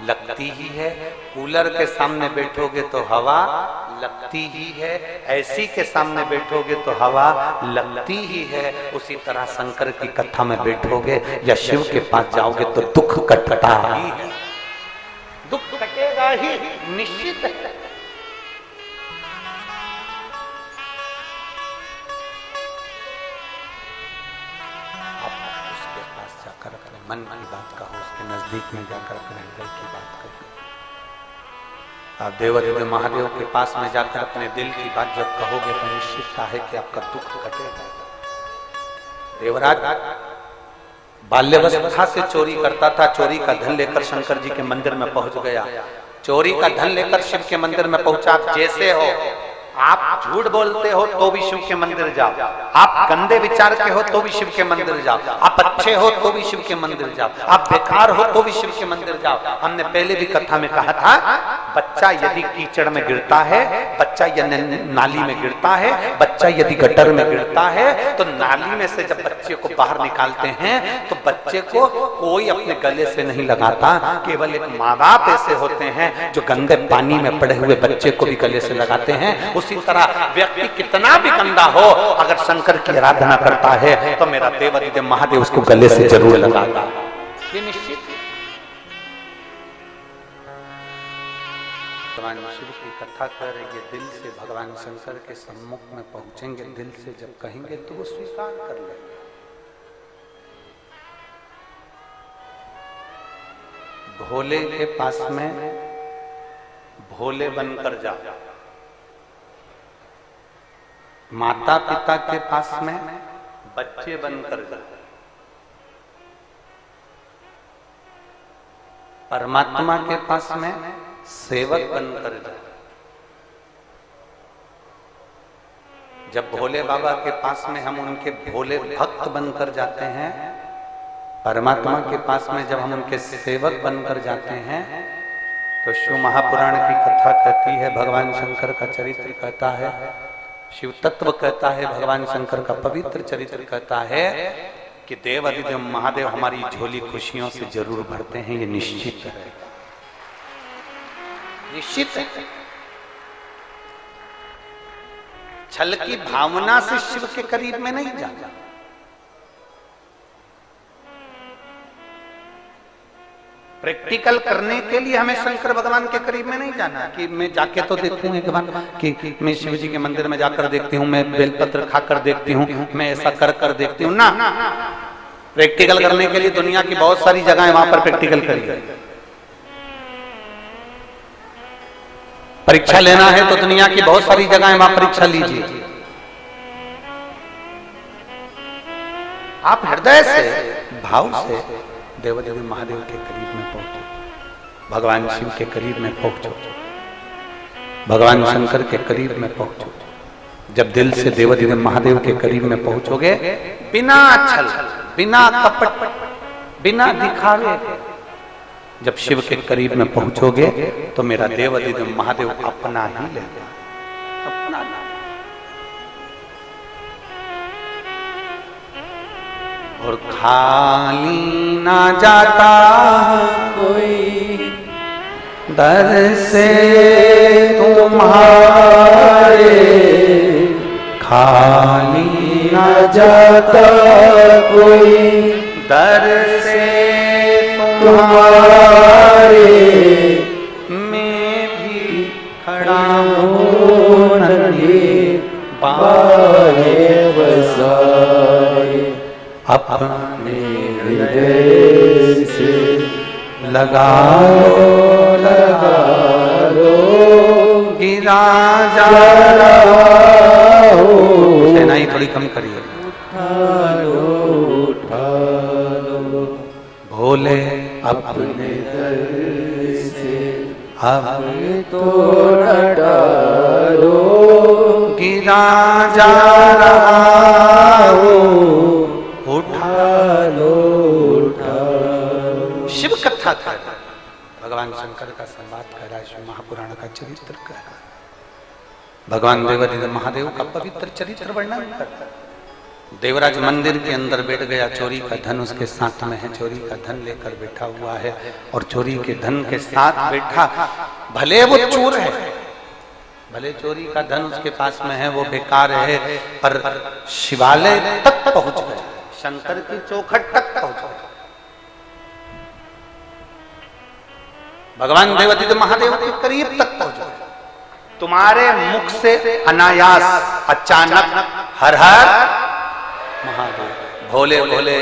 A: लगती ही है, कूलर के सामने बैठोगे तो हवा लगती ही है, ऐसी के सामने बैठोगे तो हवा लगती ही है। उसी तरह शंकर की कथा में बैठोगे या शिव के पास जाओगे तो दुख कटता ही है, दुख कटेगा ही, निश्चित है। मन की बात कहो, उसके नजदीक में जाकर अपने हृदय की बात कहो। आप देवदेव महादेव के पास में जाकर अपने दिल की बात जब कहोगे तो निश्चित है कि आपका दुख कटेगा। देवराज बाल्यावस्था से चोरी करता था, चोरी का धन लेकर शंकर जी के मंदिर में पहुंच गया। चोरी का धन लेकर शिव के मंदिर में पहुंचा। आप जैसे हो, आप झूठ बोलते हो तो भी शिव के मंदिर जाओ, आप गंदे विचार के हो तो भी शिव के मंदिर जाओ, आप अच्छे हो तो भी शिव के मंदिर जाओ, आप बेकार हो तो भी शिव के मंदिर जाओ। हमने पहले भी कथा में कहा था, बच्चा यदि कीचड़ में गिरता है, बच्चा यदि नाली में गिरता है, बच्चा यदि गटर में गिरता है, तो नाली में से जब बच्चे को बाहर निकालते हैं तो बच्चे को कोई अपने गले से नहीं लगाता। केवल एक माँ बाप ऐसे होते हैं जो गंदे पानी में पड़े हुए बच्चे को भी गले से लगाते हैं। उसी तरह व्यक्ति कितना भी गंदा हो, अगर शंकर की आराधना करता है तो मेरा देवदेव महादेव उसको गले से जरूर लगाता है, ये निश्चित। भगवान शिव की कथा करेंगे, दिल से भगवान शंकर के सम्मुख में पहुंचेंगे, दिल से जब कहेंगे तो वो स्वीकार कर लेंगे। भोले के पास में भोले बनकर जाओ, माता पिता के पास में बच्चे बनकर जाओ। परमात्मा के पास में सेवक बनकर जाओ। जब भोले बाबा के पास में हम उनके भोले भक्त बनकर जाते हैं, परमात्मा के पास में जब हम उनके सेवक बनकर जाते हैं, तो शिव महापुराण की कथा कहती है, भगवान शंकर का चरित्र कहता है, शिव तत्व कहता है, भगवान शंकर का पवित्र चरित्र कहता है कि देव अधिदेव महादेव हमारी झोली खुशियों से जरूर भरते हैं। ये निश्चित है, निश्चित है। छल की भावना से शिव के करीब में नहीं जाना। प्रैक्टिकल करने के लिए हमें शंकर भगवान के करीब में नहीं जाना कि मैं जाके तो देखूं एक बार कि मैं शिव जी के मंदिर में जाकर देखती हूँ, मैं बेलपत्र खाकर देखती हूँ, मैं ऐसा कर देखती हूँ ना। प्रैक्टिकल करने के लिए दुनिया की बहुत सारी जगह है, वहां पर प्रैक्टिकल करिए। परीक्षा लेना है तो दुनिया की बहुत सारी जगह है, वहां परीक्षा लीजिए। आप हृदय से भाव से देवदेव महादेव के करीब में पहुंचो, भगवान शिव के करीब में पहुंचो, भगवान शंकर के करीब में पहुंचो। जब दिल से देवदेव महादेव के करीब में पहुंचोगे, बिना छल, बिना कपट, बिना दिखावे, जब शिव के करीब में पहुंचोगे तो मेरा देवदेव महादेव अपना ही लेगा, अपना। और खाली ना जाता कोई दर से तुम्हारे, खाली ना जाता कोई दर से तुम्हारे, मैं भी खड़ा हूँ नन्हे पाए बसाए, अपने हृदय से लगा लो गिरा जा रहा हो। नहीं थोड़ी कम करिए। उठा लो भोले अपने दर से अब तोड़ डालो, गिरा जा रहा हो, उठा लो, उठा लो। शिव कथा कर रहा है, भगवान शंकर का संवाद कर रहा है, शिव महापुराण का चरित्र कर रहा है, भगवान देवाधिदेव महादेव का पवित्र चरित्र वर्णन कर रहा है। देवराज मंदिर के अंदर बैठ गया, चोरी का धन उसके साथ में है, चोरी का धन लेकर बैठा हुआ है, और चोरी के धन के साथ बैठा, भले वो चोर है, भले चोरी का धन उसके पास में है, वो बेकार है, पर शिवालय तक पहुंच गया, शंकर की चौखट तक पहुंच गया, भगवान देवाधिदेव महादेव के करीब तक पहुंच गया। तुम्हारे मुख से अनायास अचानक हर हर महादेव, भोले भोले,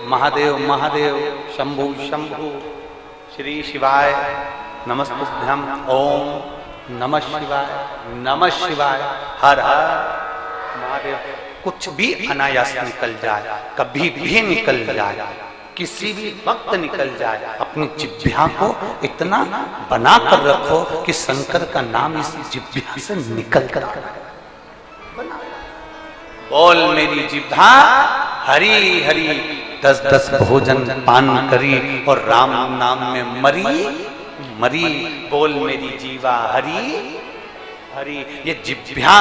A: महादेव महादेव, शंभु शंभु, श्री शिवाय नमस्तुभ्यं, ओम नमः शिवाय, नमः शिवाय, हर हर महादेव, कुछ भी अनायास निकल जाए, कभी भी निकल जाए, किसी भी वक्त निकल जाए, अपनी जिह्वा को इतना बना कर रखो कि शंकर का नाम इस जिह्वा से निकल कर आए। बोल मेरी जिह्वा हरी हरी, 10-10 भोजन पान करी और राम नाम में मरी मरी। बोल मेरी जीवा हरी हरी। ये जिह्वा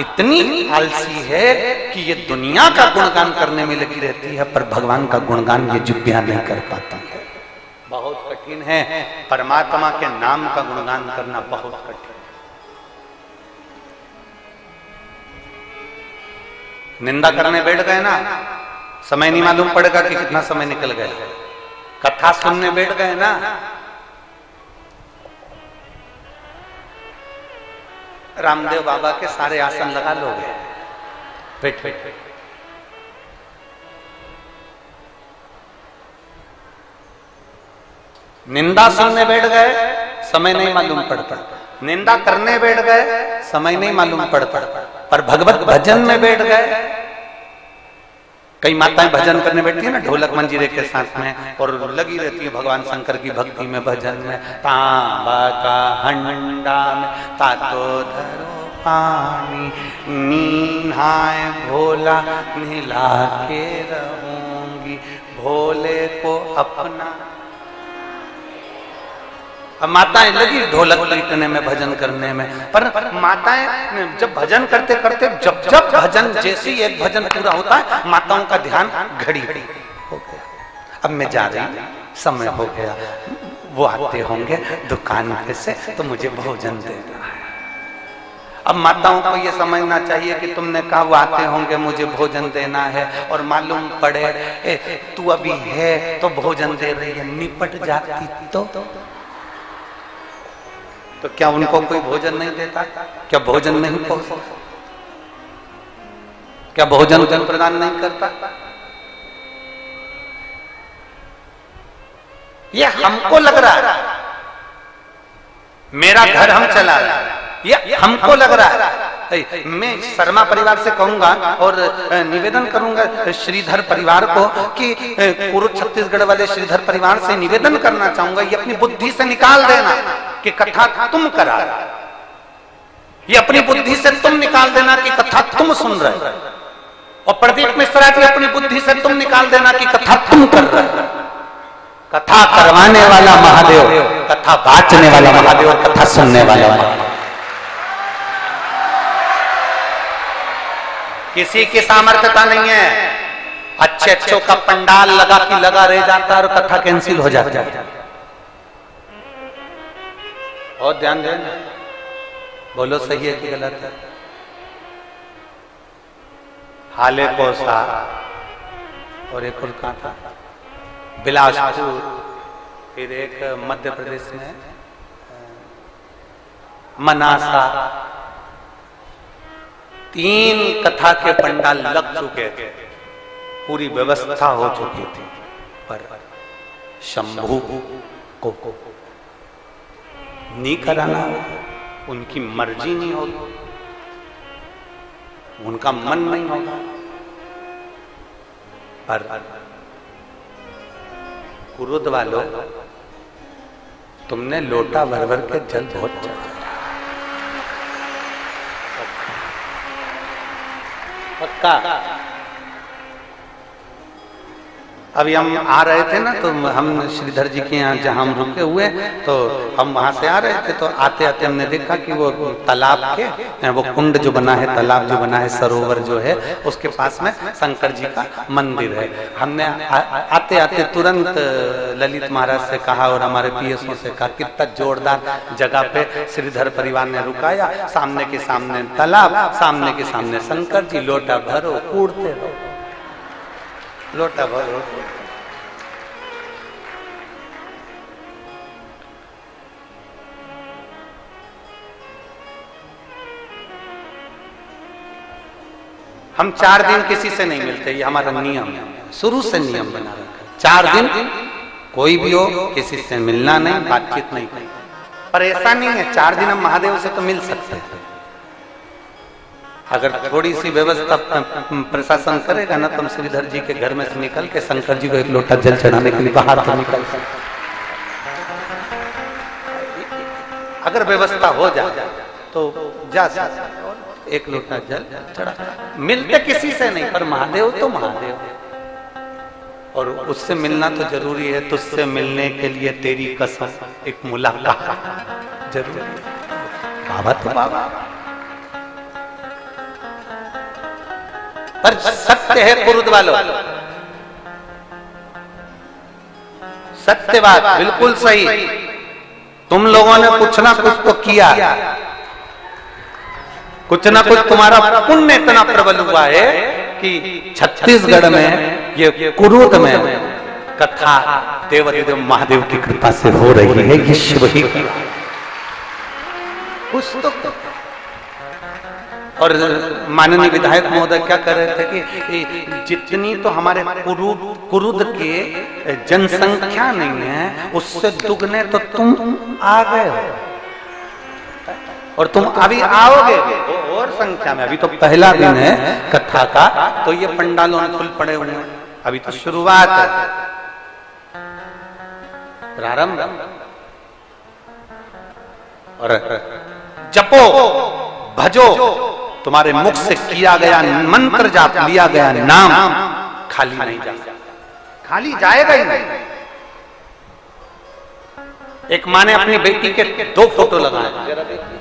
A: इतनी आलसी है कि ये दुनिया का गुणगान करने में लगी रहती है, पर भगवान का गुणगान ये जिह्वा नहीं कर पाती है। बहुत कठिन है, परमात्मा के नाम का गुणगान करना बहुत कठिन। निंदा करने बैठ गए ना, समय नहीं मालूम पड़ेगा कि कितना समय निकल गया। कथा सुनने बैठ गए ना, रामदेव बाबा के सारे आसन लगा लोगे, बैठ बैठ। निंदा सुनने बैठ गए, समय नहीं मालूम पड़ता। निंदा करने बैठ गए, समय नहीं मालूम पड़ता। पर भगवत भजन में बैठ गए, कई माताएं भजन करने बैठती है ना ढोलक मंजीरे के साथ में, और लगी रहती है भगवान शंकर की भक्ति में, भजन में। तांबा का हंडा में तातो धरो पानी, नीहाए भोला निला के रहूंगी, भोले को अपना। अब माताएं लगी ढोलक पीटने में, भजन करने में, पर माताएं जब भजन करते करते जब जब भजन, जैसे ही एक भजन पूरा होता है, माताओं का ध्यान घड़ी हो गया, अब मैं जा रही, समय हो गया, वो आते होंगे दुकान पे से तो मुझे भोजन देना है। अब माताओं को ये समझना चाहिए कि तुमने कहा वो आते होंगे मुझे भोजन देना है, और मालूम पड़े तू अभी है तो भोजन दे रही है, निपट जाती तो क्या उनको कोई भोजन नहीं देता? क्या भोजन नहीं पहुंचता? क्या भोजन प्रदान नहीं करता? ये हमको लग रहा है, मेरा घर हम चला रहे हैं, ये हमको लग रहा है। मैं शर्मा परिवार से कहूंगा और निवेदन करूंगा श्रीधर परिवार को कि कुरुद छत्तीसगढ़ वाले श्रीधर परिवार से निवेदन करना चाहूंगा, ये अपनी बुद्धि से निकाल देना कि कथा तुम करा, ये अपनी बुद्धि से तुम निकाल देना कि कथा तुम सुन रहे, और प्रदीप मिश्रा जी अपनी बुद्धि से तुम निकाल देना कि कथा तुम कर रहे। कथा करवाने वाला महादेव, कथा बांटने वाला महादेव, कथा सुनने वाला महादेव। किसी की सामर्थ्यता नहीं है, अच्छे अच्छों का पंडाल लगा कि लगा रह जाता है और कथा कैंसिल हो जाती है। और ध्यान देना, बोलो सही है कि गलत है। हाले कोसा और एक और कहाँ था, बिलासपुर, फिर एक मध्य प्रदेश में मनासा, 3 कथा के पंडाल लग चुके थे, पूरी व्यवस्था हो चुकी थी, पर शंभू को नहीं कराना, उनकी मर्जी नहीं होगी, उनका मन नहीं होगा। पर कुरुद वालों, तुमने लोटा भर भर के जल बहुत चढ़ाया, पक्का। अभी हम आ रहे थे ना, तो हम श्रीधर जी के यहाँ जहाँ हम रुके हुए, तो हम वहां से आ रहे थे, तो आते आते हमने देखा कि वो तालाब के, वो कुंड जो बना है, तालाब जो बना है, सरोवर जो है, उसके पास में शंकर जी का मंदिर है। हमने आते आते तुरंत ललित महाराज से कहा और हमारे पीएसओ से कहा, कितना जोरदार जगह पे श्रीधर परिवार ने रुकाया, सामने के सामने तालाब, सामने के सामने शंकर जी, लोटा भरो कूड़ते रहो, लोटा भरो। हम 4 दिन किसी से नहीं मिलते, ये हमारा नियम है, शुरू से नियम बना रखा। 4 दिन कोई भी हो किसी से मिलना नहीं, बातचीत नहीं करनी। पर ऐसा नहीं है 4 दिन हम महादेव से तो मिल सकते हैं, अगर थोड़ी सी व्यवस्था प्रशासन करेगा ना, तो हम श्रीधर जी के घर में से निकल के शंकर जी को एक लोटा जल चढ़ाने के लिए बाहर तो निकल सकते, अगर व्यवस्था हो जाए तो जा सकते, एक लोटा जल चढ़ा। मिलते किसी से नहीं, पर महादेव तो महादेव, और उससे मिलना तो जरूरी है। तुझसे मिलने के लिए तेरी कसम, एक मुलाकात जरूरी है। बाबा तो बाबा, पर सत्य है कुरुद वालों, सत्य बात, बिल्कुल सही। तुम लोगों ने कुछ ना कुछ तो किया, कुछ ना कुछ तुम्हारा पुण्य इतना प्रबल हुआ है कि छत्तीसगढ़ में, ये कुरुद में कथा देवाधिदेव महादेव की कृपा से हो रही है। ये शिव ही कुछ तो। और माननीय विधायक महोदय क्या कर रहे थे कि जितनी तो हमारे कुरुद के जनसंख्या नहीं है, उससे दुगने तो तुम आ गए हो, और तुम अभी आओगे, और संख्या में, अभी तो पहला दिन है कथा का, तो ये पंडालों में फुल पड़े हुए हैं, अभी तो शुरुआत है, प्रारंभ। और जपो भजो, तुम्हारे मुख से किया गया मंत्र जाप, लिया गया नाम खाली नहीं जा सकता, खाली जाएगा ही नहीं। एक माँ ने अपनी बेटी के 2 फोटो लगाए, जरा देखिए।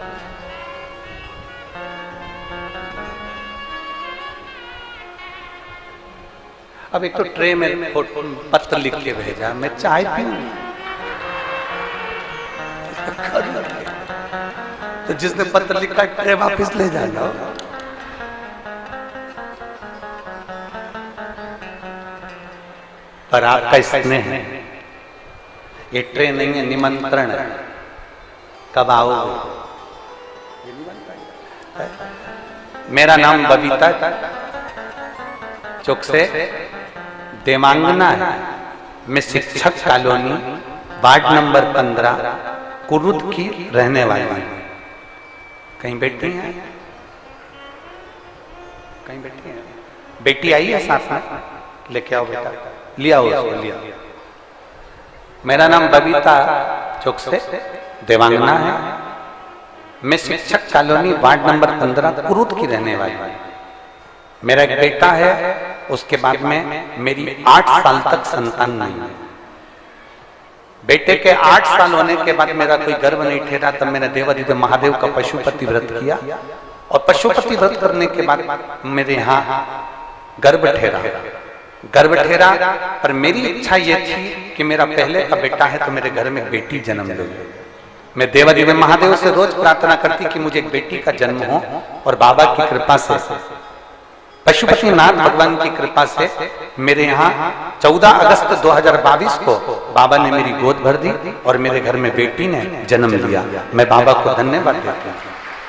A: अब एक तो ट्रे में पत्र लिख के भेजा, मैं चाय पीऊं, तो जिसने पत्र लिखा ट्रे वापस ले जाना। पर आपका स्नेह है, ये ट्रे नहीं है, निमंत्रण है। कब आओगे? मेरा नाम बबीता चौक से देवांगना है, मैं शिक्षक कॉलोनी वार्ड नंबर 15 कुरुद की रहने वाली हूं। कहीं बैठी हैं? कहीं बैठी हैं? बेटी आई है साथ में, लेके आओ बेटा, लिया उसको, लिया। मेरा नाम बबीता चौक से देवांगना है, मैं शिक्षक कॉलोनी वार्ड नंबर 15 कुरुद की रहने वाली हूं। मेरा एक बेटा है, उसके बाद में मेरी 8 साल तक संतान नहीं है। बेटे के 8 साल होने के बाद मेरा कोई गर्भ नहीं ठहरा, तब मैंने देवादिदेव महादेव का पशुपति व्रत किया, और पशुपति व्रत करने के बाद मेरे यहाँ गर्भ ठहरा। गर्भ ठहरा, पर मेरी इच्छा ये थी कि मेरा पहले का बेटा है तो मेरे घर में बेटी जन्म ले। मैं देवादिदेव महादेव से रोज प्रार्थना करती कि मुझे एक बेटी का जन्म हो, और बाबा की कृपा से, पशुपतिनाथ भगवान की कृपा से मेरे यहाँ 14 अगस्त 2022 को बाबा ने मेरी गोद भर दी और मेरे घर में बेटी ने जन्म लिया। मैं बाबा को धन्यवाद देती हूँ।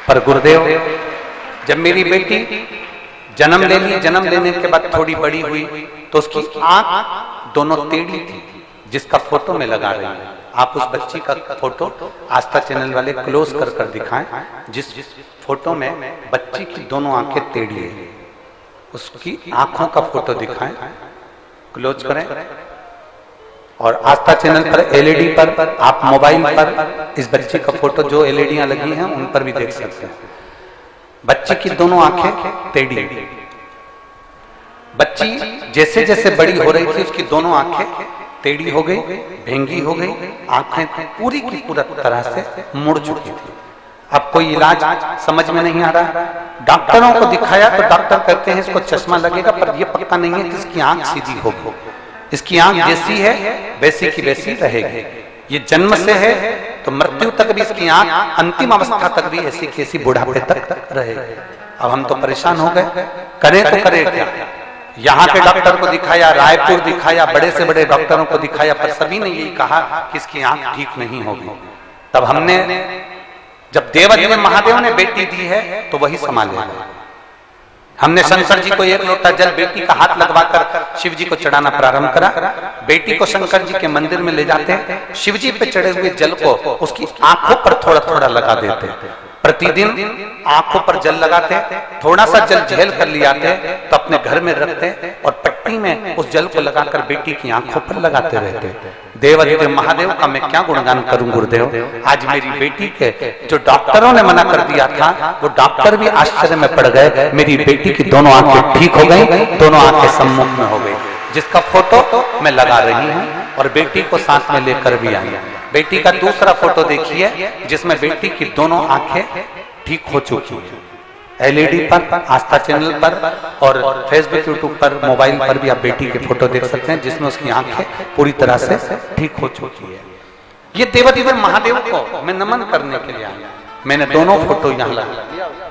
A: पर गुरुदेव, जब मेरी बेटी जन्म ले ली, जन्म लेने के बाद थोड़ी बड़ी हुई तो उसकी आंख दोनों टेढ़ी थी, जिसका फोटो में लगा रही हूं। आप उस बच्ची का फोटो आस्था चैनल वाले क्लोज कर दिखाएं, जिस फोटो में बच्ची की दोनों आंखें टेढ़ी है, उसकी आंखों का फोटो दिखाएं, क्लोज करें। और आस्था चैनल पर एलईडी पर, आप मोबाइल पर इस बच्ची का फोटो, जो एलईडियां लगी हैं उन पर भी देख सकते हैं। बच्ची की दोनों आंखें टेढ़ी, बच्ची जैसे जैसे बड़ी हो रही थी उसकी दोनों आंखें टेढ़ी हो गई, भेंगी हो गई, आंखें पूरी की पूरी तरह से मुड़ चुकी थी। अब कोई इलाज समझ में नहीं आ रहा। डॉक्टरों को दिखाया तो डॉक्टर कहते हैं इसको चश्मा लगेगा, पर यह पक्का नहीं है कि इसकी आंख सीधी होगी। इसकी आंख जैसी है वैसी की वैसी रहेगी। ये जन्म से है तो मृत्यु तक भी इसकी आंख, अंतिम अवस्था तक भी ऐसी की ऐसी बुढ़ापे तक रहेगी। अब हम तो परेशान हो गए, करें तो करें क्या। यहाँ के डॉक्टर को दिखाया, रायपुर दिखाया, बड़े से बड़े डॉक्टरों को दिखाया, पर सभी ने यही कहा कि इसकी आंख ठीक नहीं होगी। तब हमने, जब देवादिदेव महादेव ने बेटी दी है तो वही संभालेगा। हमने शंकर जी को 1 लोटा जल बेटी का हाथ लगवाकर शिव जी को चढ़ाना प्रारंभ करा। बेटी को शंकर जी के मंदिर में ले जाते, शिव जी पे चढ़े हुए जल को उसकी आंखों पर थोड़ा थोड़ा लगा देते। प्रतिदिन आंखों पर जल लगाते, थोड़ा सा जल झेल कर ले आते तो अपने घर में रखते और पट्टी में उस जल को लगाकर बेटी की आंखों पर लगाते रहते। देवादिदेव महादेव का मैं क्या गुणगान करूं गुरुदेव। आज मेरी बेटी के जो डॉक्टरों ने मना कर दिया था, वो डॉक्टर भी आश्चर्य में पड़ गए। मेरी बेटी की दोनों आंखें ठीक हो गई, दोनों आंखें सम्मुख में हो गई, जिसका फोटो मैं लगा रही हूँ और बेटी को साथ में लेकर भी आई। बेटी का दूसरा फोटो देखिए, जिसमें बेटी की दोनों आंखें ठीक हो चुकी है। एलईडी पर, आस्था चैनल पर और फेसबुक, यूट्यूब पर, मोबाइल पर भी आप बेटी के फोटो देख सकते हैं, जिसमें उसकी आंखें पूरी तरह से ठीक हो चुकी है। ये देवादिदेव महादेव को मैं नमन करने के लिए आया। मैंने दोनों फोटो यहाँ लगा।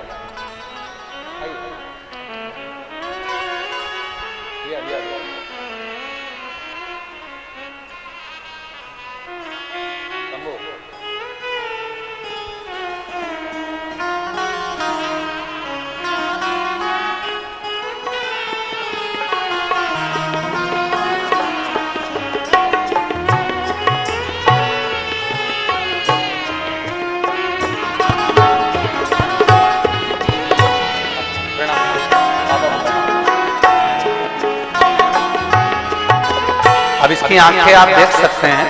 A: की आंखें आप देख सकते हैं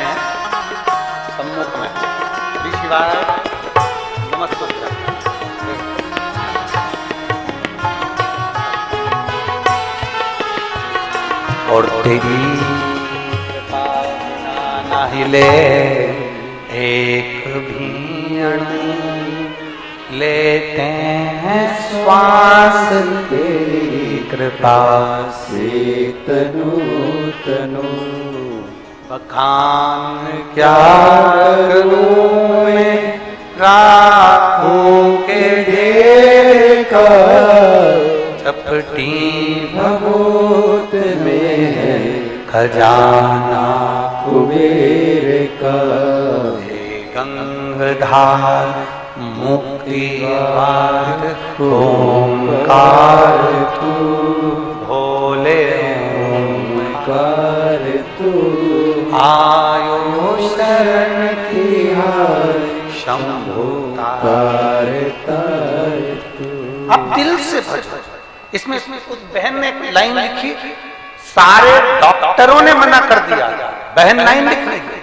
A: सम्मुख में। श्री शिवाय नमस्ते। और तेरी कृपा ना हिले एक भी अणु, लेते हैं श्वास तेरी कृपा से तनु तनु। बखान क्या करूं मैं राखों के ढेर का, चपटी भगोत में है खजाना कुबेर का। हे गंगाधार मुक्ति द्वार ओंकार तू, भोले ओंकार तू। आयो शरण तिहार शंभु तार तार तू। अब दिल से भजो। इसमें उस बहन ने एक लाइन लिखी, सारे डॉक्टरों ने मना कर दिया। बहन लाइन लिख रही है,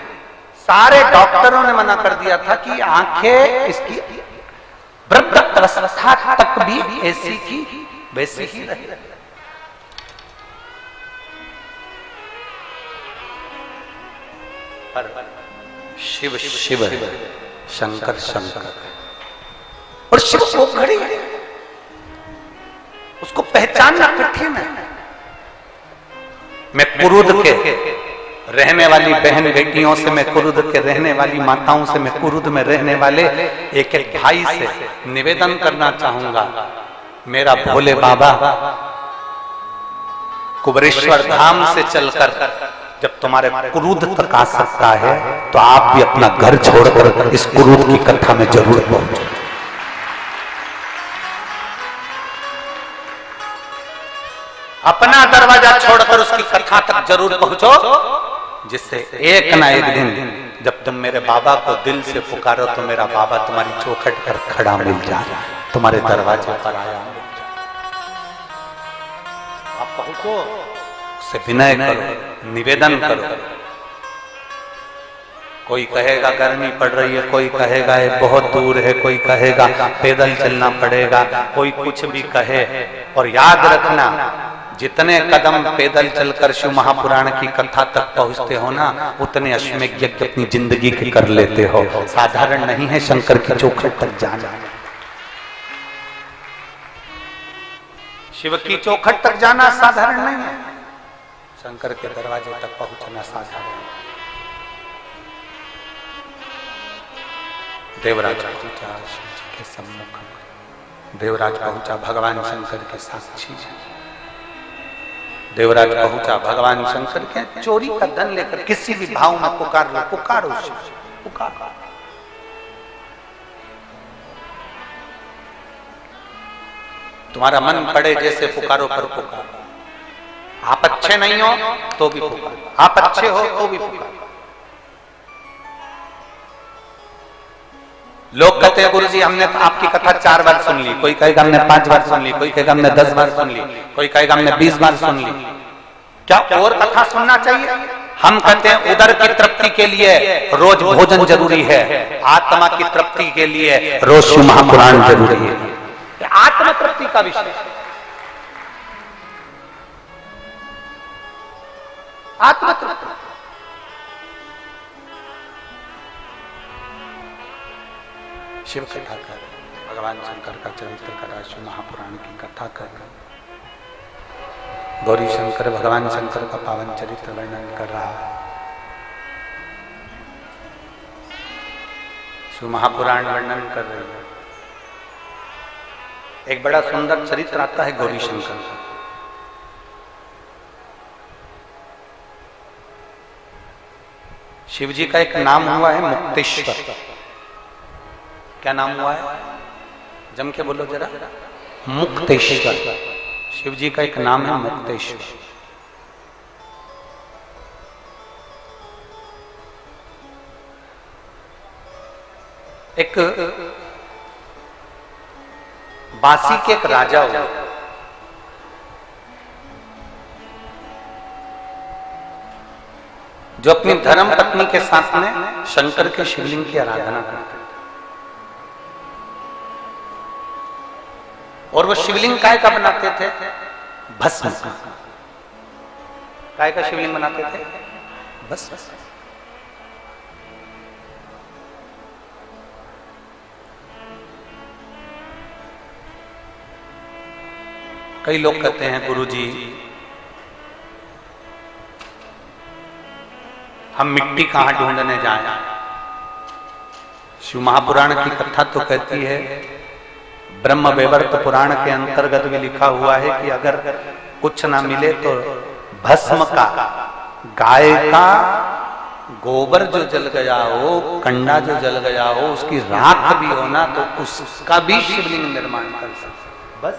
A: सारे डॉक्टरों ने मना कर दिया था कि आंखें इसकी वृद्ध अवस्था तक भी ऐसी की वैसी ही रहे। पर शिव शिव है, शंकर शंकर है, और शिव को घड़ी है, उसको पहचानना कठिन है। मैं कुरुद के रहने वाली बहन बेटियों से, मैं कुरुद के रहने वाली माताओं से, मैं कुरुद में रहने वाले एक एक भाई से निवेदन करना चाहूंगा, मेरा भोले बाबा कुबरेश्वर धाम से चलकर जब तुम्हारे कुरुद तक आ सकता है तो आप भी अपना घर छोड़कर इस कुरुद की कथा में जरूर पहुंचो। अपना दरवाजा छोड़कर उसकी कथा तक जरूर पहुंचो, जिससे एक ना एक दिन जब तुम मेरे बाबा को दिल से पुकारो तो मेरा बाबा तुम्हारी चौखट पर खड़ा मिल जाए, तुम्हारे दरवाजे पर आया। आप पहुंचो, उससे विनय करो, निवेदन करो। कोई कहेगा गर्मी पड़ रही है, कोई कहेगा ये बहुत दूर है, कोई कहेगा पैदल चलना पड़ेगा, कोई कुछ भी कहे। और याद रखना, जितने कदम पैदल चलकर शिव महापुराण की कथा तक पहुंचते हो ना, उतने अश्वमेध यज्ञ अपनी जिंदगी के कर लेते हो। साधारण नहीं है शंकर की चौखट तक जाना। शिव की चौखट तक जाना साधारण नहीं है, शंकर के दरवाजे तक पहुंचना साधारण। देवराज पहुंचा शिव जी के सम्मुख, देवराज पहुंचा भगवान शंकर के साक्षी। देवराज पहुंचा भगवान शंकर के चोरी का धन लेकर, किसी भी भाव में पुकार लो, पुकारो शिव, पुकारो। तुम्हारा मन पड़े जैसे पुकारो, पर पुकारो। आप अच्छे नहीं हो तो भी पुकारो, आप अच्छे हो तो भी पुकारो। लोग कहते हैं गुरुजी हमने तो आपकी कथा 4 बार सुन ली, कोई कहेगा हमने 5 बार सुन ली, कोई कहेगा हमने 10 बार सुन ली, कोई कहेगा हमने 20 बार सुन ली। क्या और कथा सुनना चाहिए? हम कहते हैं उदर की तृप्ति के लिए रोज भोजन जरूरी है, आत्मा की तृप्ति के लिए रोज शिव महापुराण जरूरी है। आत्म तृप्ति का विषय, आत्म तृप्ति। शिव कथा कर, भगवान शंकर का चरित्र करा, शिव महापुराण की कथा कर, गौरी शंकर भगवान शंकर का पावन चरित्र वर्णन कर रहा है। शिव महापुराण वर्णन कर रही है। एक बड़ा सुंदर चरित्र आता है गौरी शंकर का। शिव जी का एक नाम हुआ है मुक्तेश्वर। क्या नाम हुआ है? जम के बोलो जरा। मुक्तेश्वर। शिव जी का एक नाम है मुक्तेश्वर। एक बांसी के एक राजा हुआ, जो अपनी धर्म पत्नी के साथ में शंकर के शिवलिंग की आराधना करते थे। और वो शिवलिंग काय का बनाते थे? भस्म का। काय का शिवलिंग बनाते थे? भस्म। कई लोग कहते हैं गुरुजी हम मिट्टी कहां ढूंढने जाएं? शिव महापुराण की कथा तो कहती है, ब्रह्म वैवर्त पुराण के अंतर्गत भी लिखा हुआ है कि अगर कुछ ना मिले तो भस्म का, गाय का गोबर जो जल गया हो, कंडा जो जल गया हो, उसकी राख भी हो ना तो उसका भी शिवलिंग निर्माण कर सकते। बस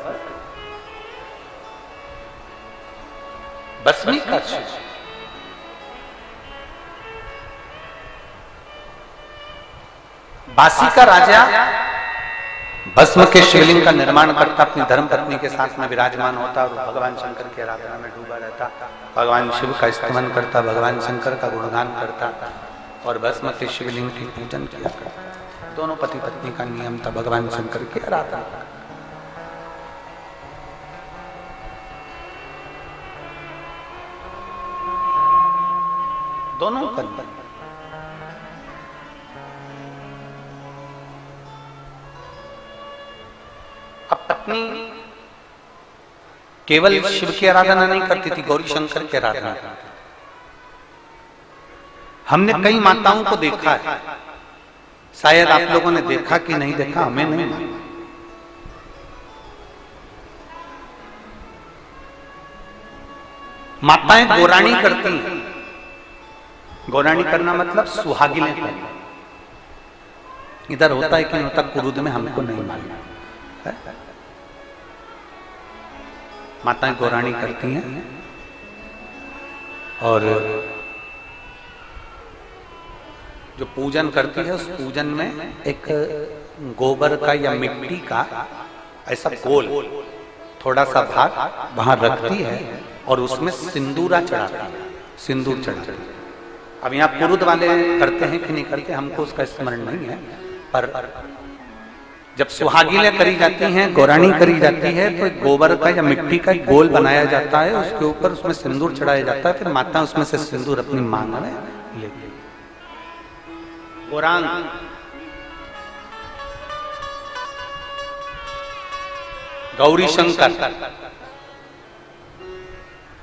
A: भस्मी का शिव। बासी का राजा भस्म के शिवलिंग का निर्माण करता, अपनी धर्मपत्नी के साथ में विराजमान होता और भगवान शंकर की आराधना में डूबा रहता, भगवान शिव का स्तमन करता, भगवान शंकर का गुणगान करता और भस्म के शिवलिंग की पूजन किया करता। दोनों पति पत्नी का नियम था भगवान शंकर की आराधना का। दोनों करते। अब पत्नी केवल शिव की आराधना नहीं करती थी, गौरी शंकर की आराधना करती थी। हमने कई माताओं को देखा है, शायद आप लोगों ने देखा कि नहीं देखा, हमें नहीं मालूम। माताएं गोरानी करती हैं। गोरानी करना मतलब सुहागिनें करना। इधर होता है कि नहीं होता कुरुद में हमको नहीं मालूम है। माताएं गोरानी करती हैं और जो पूजन करती है उस पूजन में एक गोबर का या मिट्टी का ऐसा गोल थोड़ा सा भाग वहां रखती है और उसमें सिंदूरा चढ़ाती है, सिंदूर चढ़ाती है। अब यहाँ पुरुष वाले करते हैं कि नहीं करते हमको उसका स्मरण नहीं है, पर जब सुहागिनें करी जाती हैं, गौरानी करी जाती है तो गोबर का या मिट्टी का गोल बनाया जाता है, उसके ऊपर उसमें सिंदूर चढ़ाया जाता है, फिर माता उसमें से सिंदूर अपनी मांग में लेती है। गौरांग गौरी शंकर।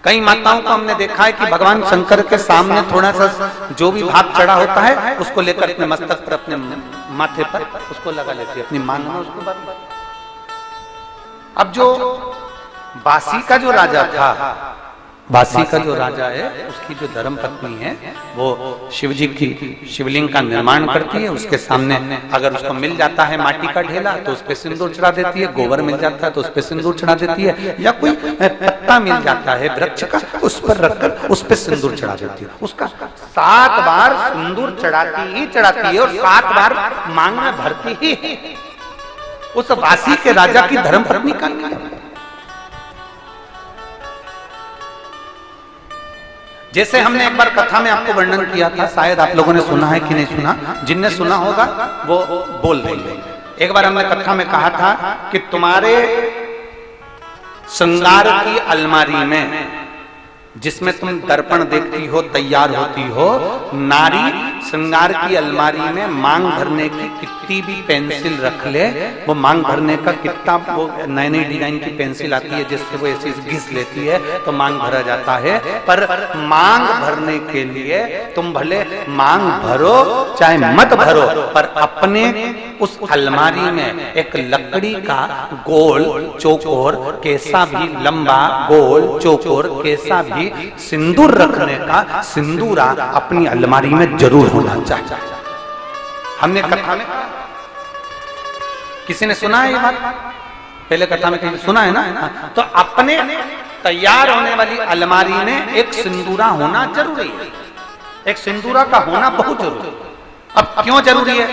A: कई माताओं को हमने देखा है कि भगवान शंकर के सामने थोड़ा सा जो भी भाग चढ़ा होता है उसको लेकर अपने मस्तक पर, अपने माथे पर उसको लगा लेती है, अपनी मांग में उसको बांध। अब जो बासी का जो राजा था, बासी का जो राजा है उसकी जो धर्म पत्नी है वो शिव जी की शिवलिंग का निर्माण करती है। उसके सामने अगर उसको मिल जाता है माटी का ढेला तो उस पर सिंदूर चढ़ा देती है, गोबर मिल जाता है तो उस पर सिंदूर चढ़ा देती है, या कोई पत्ता मिल जाता है वृक्ष का उस पर रखकर उस पर सिंदूर चढ़ा देती है। उसका 7 बार सिंदूर चढ़ाती है और 7 बार मांग में भरती ही है। उस बासी के राजा की धर्म पत्नी का नियम। जैसे हमने एक बार कथा में आपको वर्णन किया था, शायद आप लोगों ने सुना है कि नहीं सुना, जिनने सुना होगा वो बोल देंगे। एक बार हमने कथा में कहा था कि तुम्हारे श्रृंगार की अलमारी में जिसमें तुम दर्पण देखती हो, तैयार होती हो, नारी श्रृंगार की अलमारी में मांग भरने की कितनी भी पेंसिल रख ले, वो मांग भरने का कितना वो नई नई डिजाइन की पेंसिल आती है जिससे वो ऐसी घिस लेती है तो मांग भरा जाता है। पर मांग भरने के लिए तुम भले मांग भरो चाहे मत भरो, पर अपने उस अलमारी में एक लकड़ी का गोल चौकोर कैसा भी लंबा गोल चौकोर कैसा भी सिंदूर रखने का सिंदूरा अपनी अलमारी में जरूर होना चाहिए। हमने कथा में किसी ने सुना है ये बात, पहले कथा में कहीं सुना है ना, तो अपने तैयार होने वाली अलमारी में एक सिंदूरा होना जरूरी है, एक सिंदूरा का होना बहुत जरूरी है। अब क्यों जरूरी है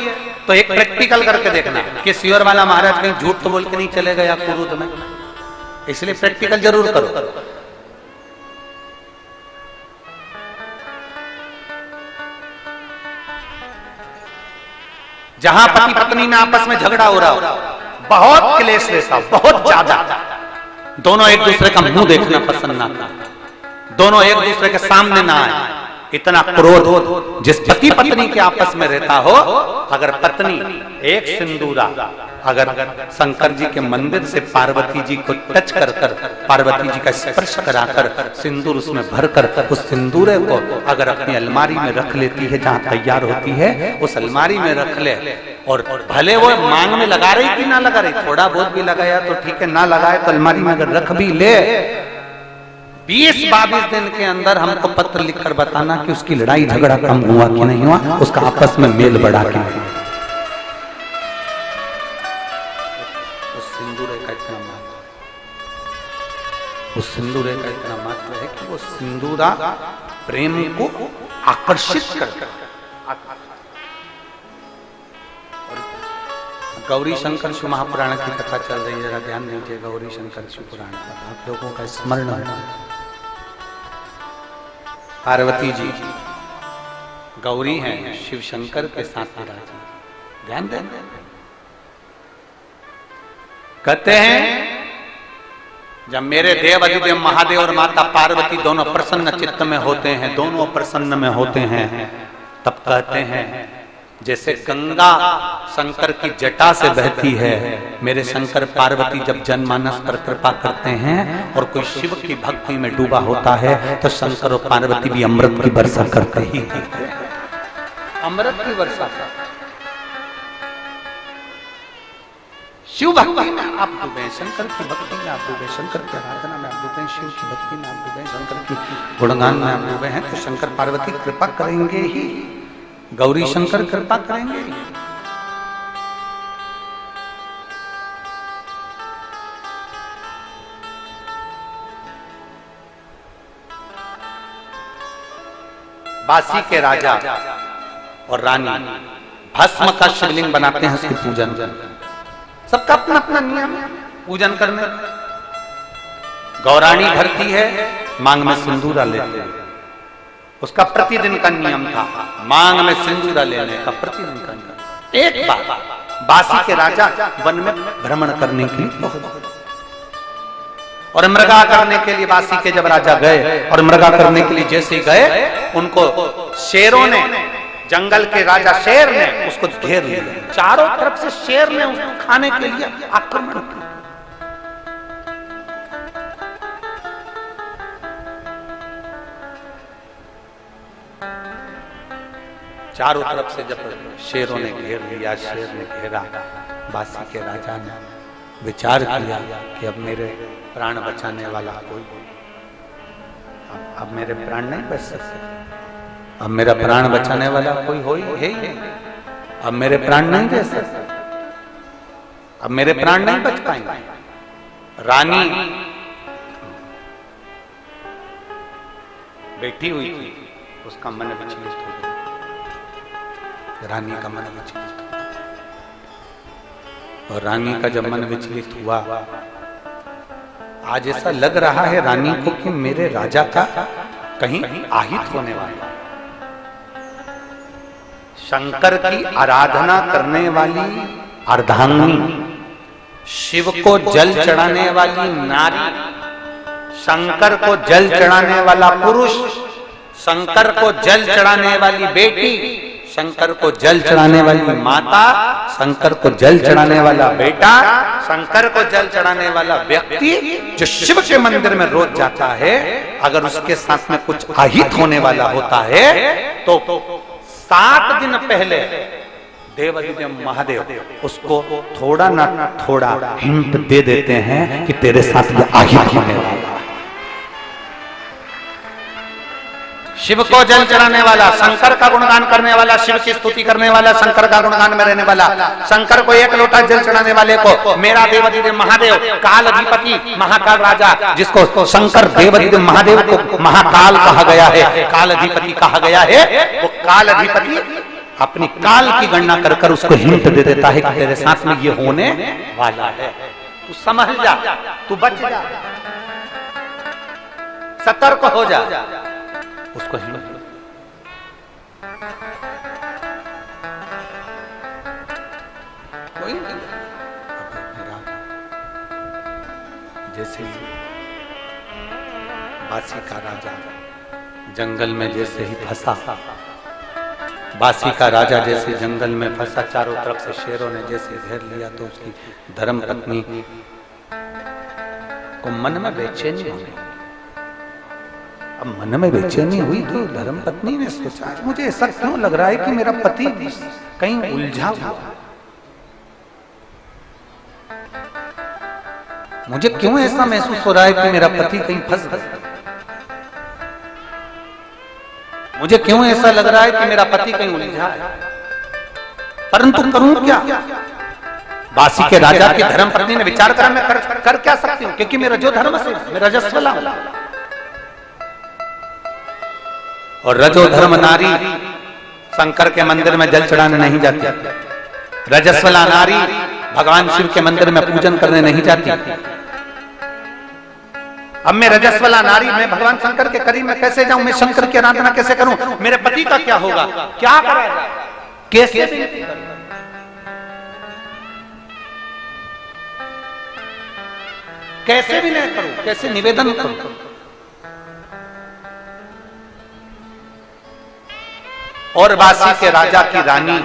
A: तो एक प्रैक्टिकल करके देखना कि सियोर वाला महाराज कहीं झूठ तो बोल के नहीं चले गया कुरुद में, इसलिए प्रैक्टिकल जरूर करो। जहां पति पत्नी में आपस में झगड़ा हो रहा हो, बहुत क्लेश रहता, बहुत ज्यादा, दोनों एक दूसरे का मुंह देखना पसंद ना करते, दोनों एक दूसरे के सामने ना आए, इतना क्रोध जिस पति पत्नी के आपस में रहता हो, अगर पत्नी एक सिंदूरा अगर शंकर जी के मंदिर से पार्वती जी को टच कर कर, पार्वती जी का स्पर्श कराकर सिंदूर उसमें भरकर उस सिंदूरे को अगर अपनी अलमारी में रख लेती है, जहां तैयार होती है उस अलमारी में रख ले, और भले वो मांग में लगा रही कि ना लगा रही, थोड़ा बहुत भी लगाया तो ठीक है, ना लगाए तो अलमारी में अगर रख भी ले, 20-22 दिन के अंदर हमको पत्र लिखकर बताना कि उसकी लड़ाई झगड़ा कम हुआ कि नहीं हुआ, उसका आपस में मेल बढ़ा कि नहीं। उस सिंदूरे का इतना महत्व, उस सिंदूरे का इतना महत्व है कि वो सिंदूरा प्रेम को आकर्षित करता है। गौरी शंकर शिव महापुराण की कथा चल रही है, जरा ध्यान दीजिए। गौरी शंकर शिव पुराण का आप लोगों का स्मरण होगा। पार्वती जी गौरी हैं, शिव शंकर के साथ विराज, ध्यान दें। कहते हैं जब मेरे देव अधिदेव महादेव और माता पार्वती दोनों प्रसन्न चित्त में होते हैं, दोनों प्रसन्न में होते हैं, तब कहते हैं जैसे गंगा शंकर की जटा से बहती है, मेरे शंकर पार्वती जब जनमानस पर कृपा करते हैं और कोई शिव की भक्ति में डूबा होता है तो शंकर और पार्वती भी अमृत की वर्षा करते ही हैं, अमृत की वर्षा करते। शिव भक्ति में आप डूबे, शंकर की भक्ति में आप डूबे, शंकर की आराधना में आप डूबे, शिव की भक्ति में आप डूबे, शंकर की गुणगान में आप डूबे हैं तो शंकर पार्वती कृपा करेंगे ही, गौरी शंकर कृपा करेंगे। बासी के राजा और रानी भस्म का शिवलिंग बनाते हैं, उसकी पूजन, सबका अपना अपना नियम पूजन करने। गौराणी भरती है, मांग में सिंदूरा लेते हैं, उसका प्रतिदिन का नियम था, मांग में सिंदूरा लेने का प्रतिदिन का नियम। एक बार बासी के राजा वन में भ्रमण करने के लिए और मृगा करने के लिए बासी के जब राजा गए और मृगा करने के लिए जैसे गए, उनको शेरों ने, जंगल के राजा शेर ने उसको घेर लिया, चारों तरफ से शेर ने उसको खाने के लिए आक्रमण किया। चारों तरफ से जब शेरों ने घेर लिया, शेर ने घेरा, बासी के राजा ने विचार किया कि अब मेरे प्राण बचाने वाला कोई, अब मेरे प्राण नहीं बच सकते, अब मेरा प्राण बचाने वाला कोई हो ही नहीं, अब मेरे प्राण नहीं दे सकते, अब मेरे प्राण नहीं बच पाएंगे। रानी बैठी हुई थी, उसका मन विचलित हो गया, रानी का मन विचलित हुआ, और रानी का जब मन विचलित हुआ, आज ऐसा लग रहा है रानी को कि मेरे राजा का कहीं आहित होने वाला। शंकर की आराधना करने वाली अर्धांगिनी, शिव को जल चढ़ाने वाली नारी, शंकर को जल चढ़ाने वाला पुरुष, शंकर को जल चढ़ाने वाली बेटी, शंकर को जल चढ़ाने वाली माता, शंकर को जल चढ़ाने वाला बेटा, शंकर को जल चढ़ाने वाला व्यक्ति जो शिव के मंदिर में रोज जाता है, अगर उसके साथ में कुछ आहित होने वाला होता है तो 7 दिन पहले देवाधिदेव महादेव उसको थोड़ा ना थोड़ा हिंट दे देते हैं कि तेरे साथ ये आहित होने वाला है। शिव को जल चढ़ाने वाला, शंकर का गुणगान करने वाला, शिव की स्तुति करने वाला, शंकर का गुणगान में रहने वाला, शंकर को 1 लोटा जल चढ़ाने वाले को मेरा देवाधिदेव महादेव, काल अधिपति महाकाल राजा, जिसको शंकर देवाधिदेव महादेव को महाकाल कहा गया है, काल अधिपति कहा गया है, वो काल अधिपति अपनी काल की गणना कर कर उसको हिंट दे देता है कि तेरे साथ में ये होने वाला है, तू समझ जा, तू बच जा, सतर्क हो जा, उसको जैसे बासी का राजा जंगल में जैसे ही फंसा, बासी का राजा जैसे जंगल में फंसा, चारों तरफ से शेरों ने जैसे घेर लिया, तो उसकी धर्म पत्नी को मन में बेचैनी होने। अब मन में बेचैनी हुई तो धर्म पत्नी ने सोचा, मुझे ऐसा क्यों लग रहा है कि मेरा पति कहीं उलझा हुआ, मुझे क्यों ऐसा महसूस हो रहा है कि मेरा पति कहीं फंस गया, मुझे क्यों ऐसा लग रहा है कि मेरा पति कहीं उलझा है, परंतु करूं क्या? बासी के राजा की धर्म पत्नी ने विचार करा, मैं कर क्या सकती हूं, क्योंकि मेरा जो धर्म से मैं रजस्वला हूं, और रजो धर्म नारी शंकर के मंदिर में जल चढ़ाने नहीं जाती, रजस्वला नारी भगवान शिव के मंदिर में पूजन करने नहीं जाती। अब मैं रजस्वला नारी, मैं भगवान शंकर के करीब में कैसे जाऊं, मैं शंकर की आराधना कैसे करूं, मेरे पति का क्या होगा, क्या करा जाए, कैसे कैसे विनय करूं, कैसे निवेदन करूं? और बासी के राजा की रानी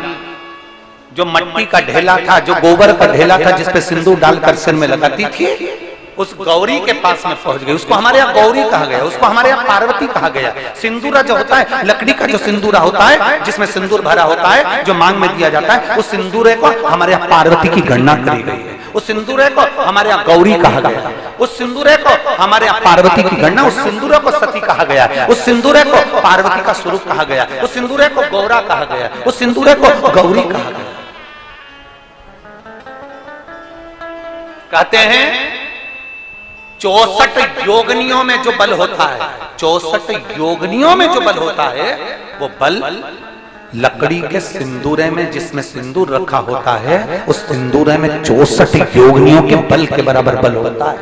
A: जो मट्टी का ढेला था, जो गोबर का ढेला था, जिसपे सिंदूर डालकर सिर में लगाती थी, उस गौरी के पास में पहुंच गई। उसको हमारे यहाँ गौरी कहा गया, उसको हमारे यहाँ पार्वती कहा गया। सिंदूरा जो होता है, लकड़ी का जो सिंदूरा होता है, जिसमें सिंदूर भरा होता है, जो मांग में दिया जाता है, उस सिंदूरे को हमारे यहाँ पार्वती की गणना करी गई है। उस सिंदूरे को हमारे यहाँ गौरी कहा गया, उस सिंदूरे को हमारे यहाँ पार्वती की गणना, उस सिंदूरे को सती कहा गया, उस सिंदूरे को पार्वती का स्वरूप कहा गया, उस सिंदूरे को गौरा कहा गया, उस सिंदूरे को गौरी कहा गया। कहते हैं 64 योगनियों में जो बल होता है, 64 योगनियों में जो बल होता है, वो बल लकड़ी के सिंदूरे में, जिसमें सिंदूर रखा होता है, उस सिंदूरे में 64 योगनियों के बल के बराबर बल होता है।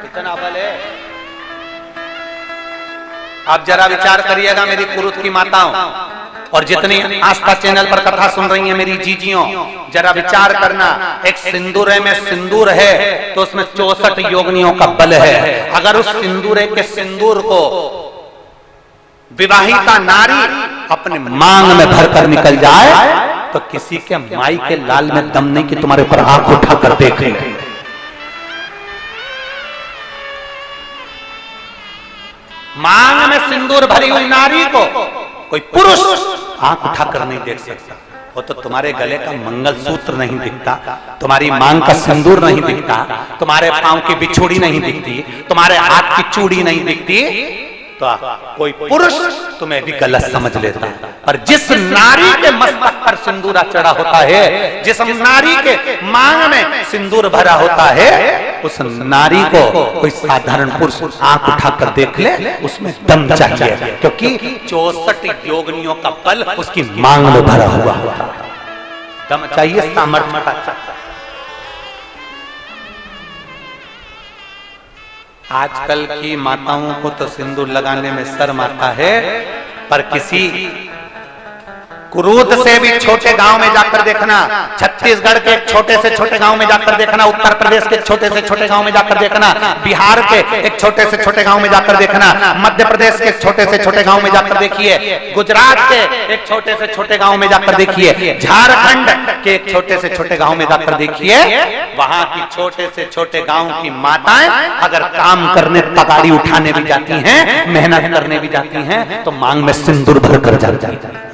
A: कितना बल है? आप जरा विचार करिएगा मेरी कुरुत की माताओं, और जितनी आस्था चैनल पर कथा सुन रही हैं मेरी जीजियों, जरा विचार करना, एक सिंदूरे में सिंदूर है तो उसमें 64 योगनियों का बल है। अगर उस सिंदूरे के सिंदूर को विवाहिता नारी अपने मांग में भरकर निकल जाए, तो किसी के माई के लाल में दम नहीं कि तुम्हारे ऊपर आंख उठाकर देखे। मांग में सिंदूर भरी हुई नारी को कोई पुरुष आंख उठाकर नहीं देख सकता। वो तो तुम्हारे गले का मंगलसूत्र नहीं दिखता, तुम्हारी मांग का सिंदूर नहीं दिखता, तुम्हारे पांव की बिछुड़ी नहीं दिखती, तुम्हारे हाथ की चूड़ी नहीं दिखती, तो कोई पुरुष तुम्हें भी गलत समझ लेता है। पर जिस नारी के मस्तक पर सिंदूरा चढ़ा होता है, जिस नारी के मांग में सिंदूर भरा होता है, उस नारी को कोई साधारण पुरुष आंख उठाकर देख ले, उसमें दम चाहिए, क्योंकि 64 योगनियों का बल उसकी मांग में भरा हुआ होता है। दम चाहिए, सामर्थ्य चाहिए। आजकल की माताओं को तो सिंदूर लगाने में शर्म आता है, पर किसी कुरूद से भी छोटे गांव में जाकर देखना, छत्तीसगढ़ के एक छोटे से छोटे गांव में जाकर देखना, उत्तर प्रदेश के छोटे से छोटे गांव में जाकर देखना, बिहार के एक छोटे से छोटे गांव में जाकर देखना, मध्य प्रदेश के छोटे से छोटे गांव में जाकर देखिए, गुजरात के एक छोटे से छोटे गांव में जाकर देखिए, झारखंड के एक छोटे से छोटे गांव में जाकर देखिए। वहां की छोटे से छोटे गांव की माताएं अगर काम करने, तगाड़ी उठाने भी जाती हैं, मेहनत करने भी जाती हैं, तो मांग में सिंदूर भर कर जाती है।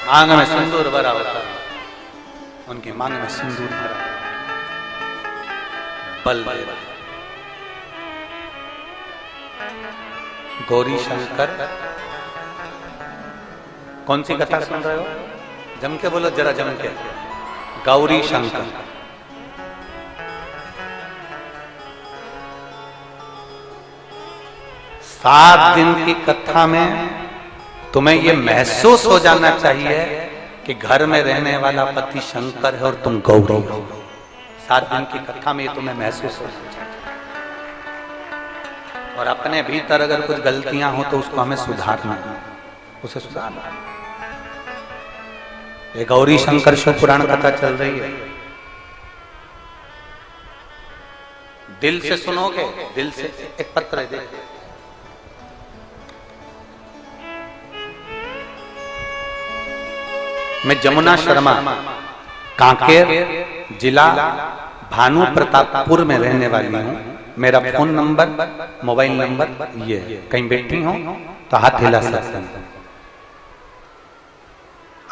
A: मांग में सिंदूर भरा होता है, उनकी मांग में सिंदूर भरा, बल दे रहा। गौरी शंकर, कौन सी कथा सुन रहे हो? जम के बोलो, जरा जम के। गौरी शंकर, सात दिन की कथा में तुम्हें यह महसूस हो जाना चाहिए कि घर में रहने वाला पति शंकर है और तुम गौरी हो। 7 दिन की कथा में तुम्हें महसूस हो जाना चाहिए। और अपने भीतर अगर कुछ गलतियां हो तो उसको हमें सुधारना, उसे सुधारना। ये गौरी शंकर शिव पुराण कथा चल रही है। दिल से सुनोगे, दिल से। एक पत्र है, देखिए। मैं जमुना शर्मा, कांकेर जिला भानु प्रतापपुर में रहने वाली हूँ। मेरा फोन नंबर, मोबाइल नंबर ये है। कहीं बैठी हो तो हाथ हिला सकते हैं।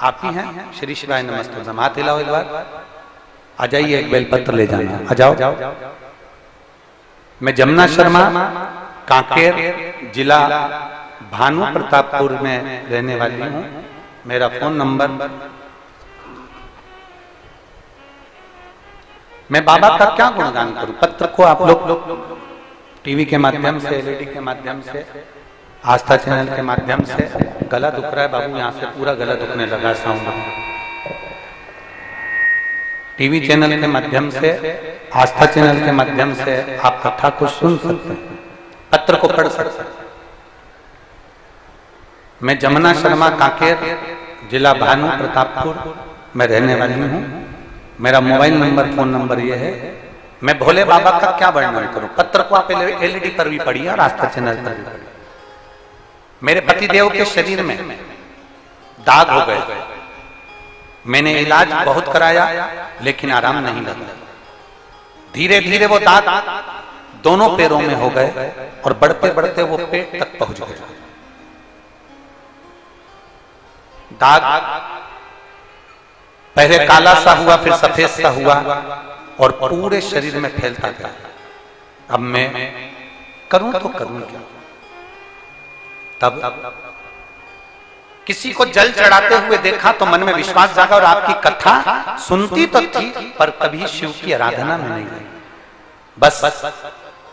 A: आप ही हैं? श्री शिवाय नमस्ते। हाथ हिलाओ एक बार। आ जाइए, एक बेलपत्र ले जाना। आ जाओ। मैं जमुना शर्मा, कांकेर जिला भानु प्रतापपुर में रहने वाली हूँ। मेरा फोन नंबर। मैं बाबा का क्या गुणगान करूं? पत्र को आप लोग टीवी के माध्यम से, एलईडी के माध्यम से, आस्था चैनल के माध्यम से, गला दुख रहा है बाबू, यहाँ से पूरा गला दुखने लगा साउंड। टीवी चैनल के माध्यम से, आस्था चैनल के माध्यम से आप कथा को सुन सकते हैं, पत्र को पढ़ सकते हैं। मैं जमुना शर्मा, कांकेर जिला भानु प्रतापपुर में रहने वाली हूँ। मेरा मोबाइल नंबर, फोन नंबर ये है। मैं भोले बाबा का क्या वर्णन करूं? पत्र को आप एलईडी पर भी पढ़िए और आस्था चैनल पर भी पढ़िए। मेरे पतिदेव के शरीर में दाग हो गए। मैंने इलाज बहुत कराया लेकिन आराम नहीं लगा। धीरे धीरे वो दाग दोनों पैरों में हो गए और बढ़ते बढ़ते वो पेट तक पहुंच गए। दाग पहले काला सा हुआ, फिर सफेद सा हुआ और पूरे शरीर में फैलता गया। अब मैं करूं तो करूं क्या? तब किसी को जल चढ़ाते हुए देखा तो मन में विश्वास जागा और आपकी कथा सुनती तो थी पर कभी शिव की आराधना में नहीं गई। बस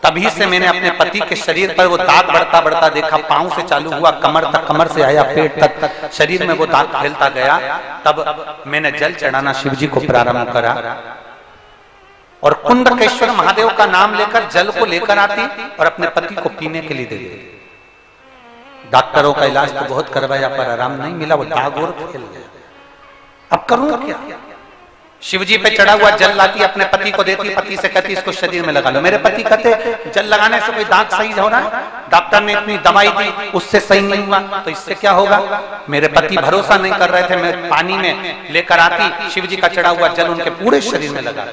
A: तभी से मैंने अपने पति के शरीर पर वो दाग बढ़ता बढ़ता देखा। पांव से चालू हुआ, कमर तक, कमर से आया पेट तक, शरीर में वो दाग फैलता गया। तब मैंने जल चढ़ाना शिव जी को प्रारंभ करा और कुंडकेश्वर महादेव का नाम लेकर जल को लेकर आती और अपने पति को पीने के लिए दे देती। डॉक्टरों का इलाज तो बहुत करवाया पर आराम नहीं मिला, वो दाग और फैल गया। अब करूं क्या? शिव जी पे चढ़ा हुआ जल लाती, अपने पति को देती, पति से कहती इसको शरीर में लगा लो। मेरे पति कहते जल लगाने से कोई दाग सही हो रहा है? डॉक्टर ने इतनी दवाई दी उससे सही नहीं हुआ तो इससे क्या होगा? मेरे पति भरोसा नहीं कर रहे थे। मैं पानी में लेकर आती, शिव जी का चढ़ा हुआ जल उनके पूरे शरीर में लगा।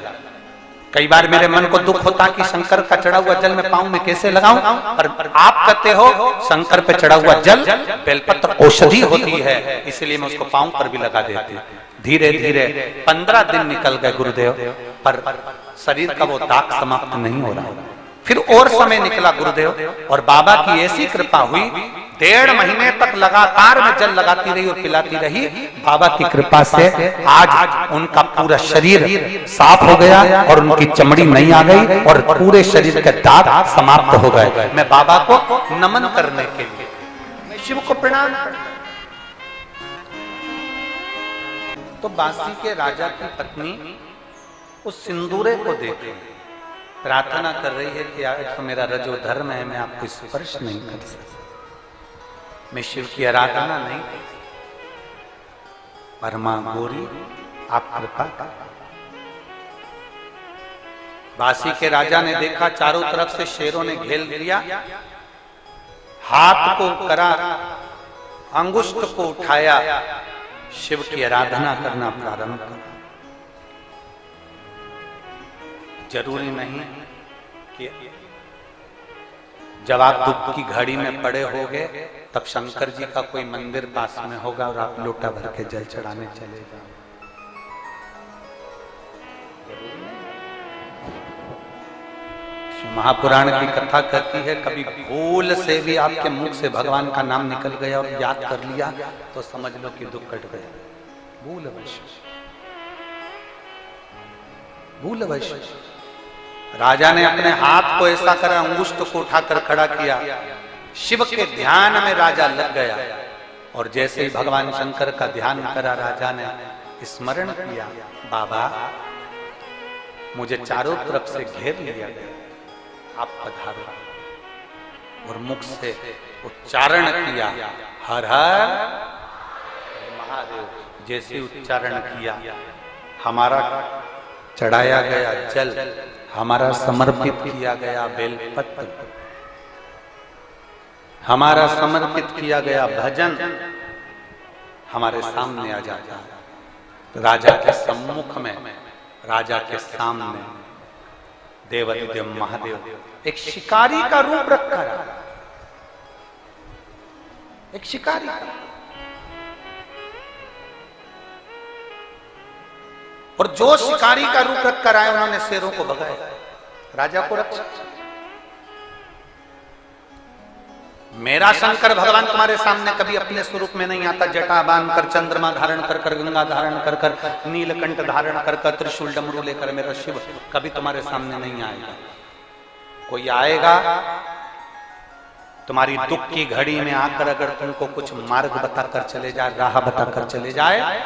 A: कई बार मेरे मन को दुख होता कि शंकर का चढ़ा हुआ जल मैं पाँव में कैसे लगाऊं, पर आप कहते हो शंकर पे चढ़ा हुआ जल बेलपत्र औषधि होती है, इसलिए मैं उसको पाँव पर भी लगा देती। धीरे धीरे 15 दिन निकल गए गुरुदेव, पर शरीर का वो दाग समाप्त नहीं हो रहा। फिर और समय निकला गुरुदेव और बाबा की ऐसी कृपा हुई, 1.5 महीने तक लगातार मैं जल लगाती रही और पिलाती रही। बाबा की कृपा से आज उनका पूरा शरीर साफ हो गया और उनकी चमड़ी नहीं आ गई और पूरे शरीर के दाग समाप्त हो गए। मैं बाबा को नमन करने के लिए, मैं शिव को प्रणाम करता। तो बांसी के राजा की पत्नी उस सिंदूरे को देख प्रार्थना कर रही है कि आज तो मेरा रजो धर्म है, मैं आपको स्पर्श नहीं कर सकती, मैं शिव की आराधना नहीं कर सकती। परमा गौरी आप कृपा कर। बांसी के राजा ने देखा चारों तरफ से शेरों ने घेर लिया, हाथ को करा, अंगुष्ठ को उठाया, शिव की आराधना करना प्रारंभ करा। जरूरी नहीं कि जब आप दुख की घड़ी में पड़े होगे तब शंकर जी का कोई मंदिर पास में होगा और आप लोटा भर के जल चढ़ाने चले जाओ। महापुराण की कथा कहती है कभी भूल से भी आपके मुख से भगवान का नाम निकल गया और याद कर लिया तो समझ लो कि दुख कट गया। भूलवश राजा ने अपने हाथ को ऐसा करा, अंगुष्ठ को उठाकर खड़ा किया, शिव के ध्यान में राजा लग गया और जैसे ही भगवान शंकर का ध्यान करा राजा ने स्मरण किया, बाबा मुझे चारों तरफ से घेर लिया गया, आप पधारो, और मुख से उच्चारण किया हर हर महादेव। जैसे उच्चारण किया हमारा चढ़ाया गया जल हमारा समर्पित किया गया बेलपत्र, हमारा समर्पित किया गया भजन हमारे सामने आ जाता है। तो राजा के सम्मुख में, राजा के सामने देवाधिदेव महादेव एक शिकारी का रूप रखा है, एक शिकारी का। और जो शिकारी का रूप रखकर आए उन्होंने शेरों को भगाया, राजा को रक्षा। मेरा शंकर भगवान तुम्हारे सामने कभी अपने स्वरूप में नहीं आता, जटा बांध कर, चंद्रमा धारण कर कर, गंगा धारण कर कर, नीलकंठ धारण कर कर, त्रिशूल डमरू लेकर मेरा शिव कभी तुम्हारे सामने नहीं आएगा। कोई आएगा तुम्हारी दुख की घड़ी में आकर अगर तुमको कुछ मार्ग बताकर चले जाए, राह बताकर चले जाए,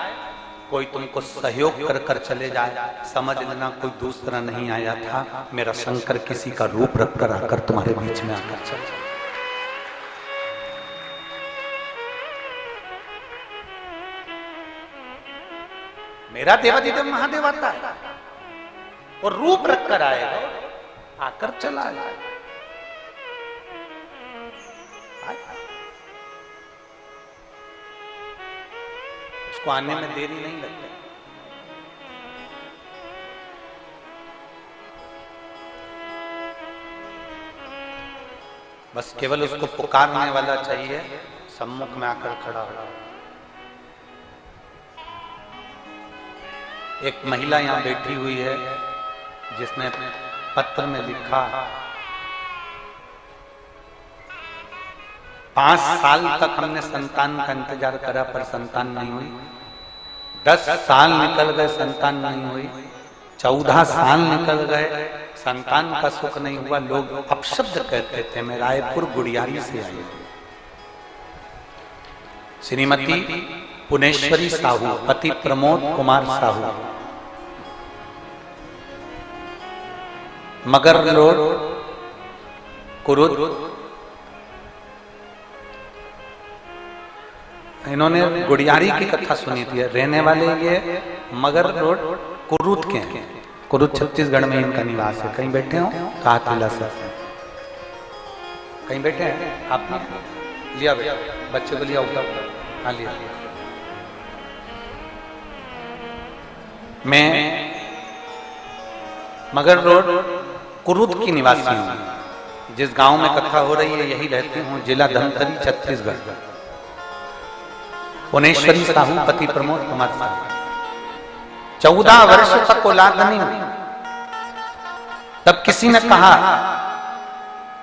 A: कोई तुमको सहयोग कर कर चले जाए, समझ लेना कोई दूसरा नहीं आया था, मेरा शंकर किसी का रूप रखकर आकर तुम्हारे बीच में आकर चले जाए। मेरा देवाधिदेव महादेव आता है और रूप रखकर आएगा, आकर चला जाए। उसको आने में देरी नहीं लगती। बस केवल उसको पुकारने वाला चाहिए, सम्मुख में आकर खड़ा हो। एक महिला यहां बैठी हुई है जिसने पत्र में लिखा 5 साल तक हमने संतान का इंतजार करा पर संतान नहीं हुई, 10 साल निकल गए संतान नहीं हुई, 14 साल निकल गए संतान का सुख नहीं हुआ। लोग अपशब्द कहते थे। मैं रायपुर गुड़ियारी से आई, श्रीमती पुनेश्वरी साहू, पति प्रमोद कुमार साहू, मगर रोड, कुरुद। इन्होंने गुड़ियारी की कथा सुनी थी। रहने वाले ये मगर रोड कुरुद के हैं। कुरुद छत्तीसगढ़ में इनका निवास है। कहीं बैठे हो? कातिला सर कहीं बैठे हैं? आपने लिया बच्चे को लिया होगा? हाँ लिया। मैं मगर रोड कुरुद की निवासी हूं। जिस गांव में कथा हो रही है यही रहती हूं, जिला धमतरी, छत्तीसगढ़। पुनेश्वरी साहू, पति प्रमोद कुमार साहू। 14 वर्ष तक औलाद नहीं हुई। तब किसी ने कहा,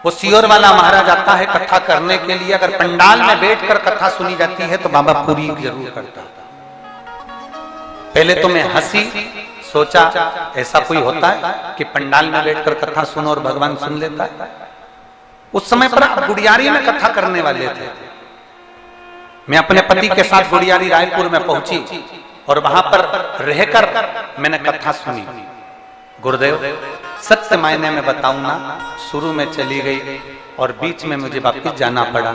A: वो सियोर वाला महाराज आता है कथा करने के लिए, अगर पंडाल में बैठकर कथा सुनी जाती है तो बाबा पूरी जरूर करता। पहले तो मैं हंसी, सोचा ऐसा कोई होता है कि पंडाल में बैठकर कथा सुनो और भगवान सुन लेता है। उस समय पर आप गुड़ियारी में कथा करने वाले थे। मैं अपने पति के साथ गुड़ियारी रायपुर में पहुंची और वहां पर रहकर मैंने कथा सुनी। गुरुदेव सत्य मायने में बताऊं ना, शुरू में चली गई और बीच में मुझे वापस जाना पड़ा।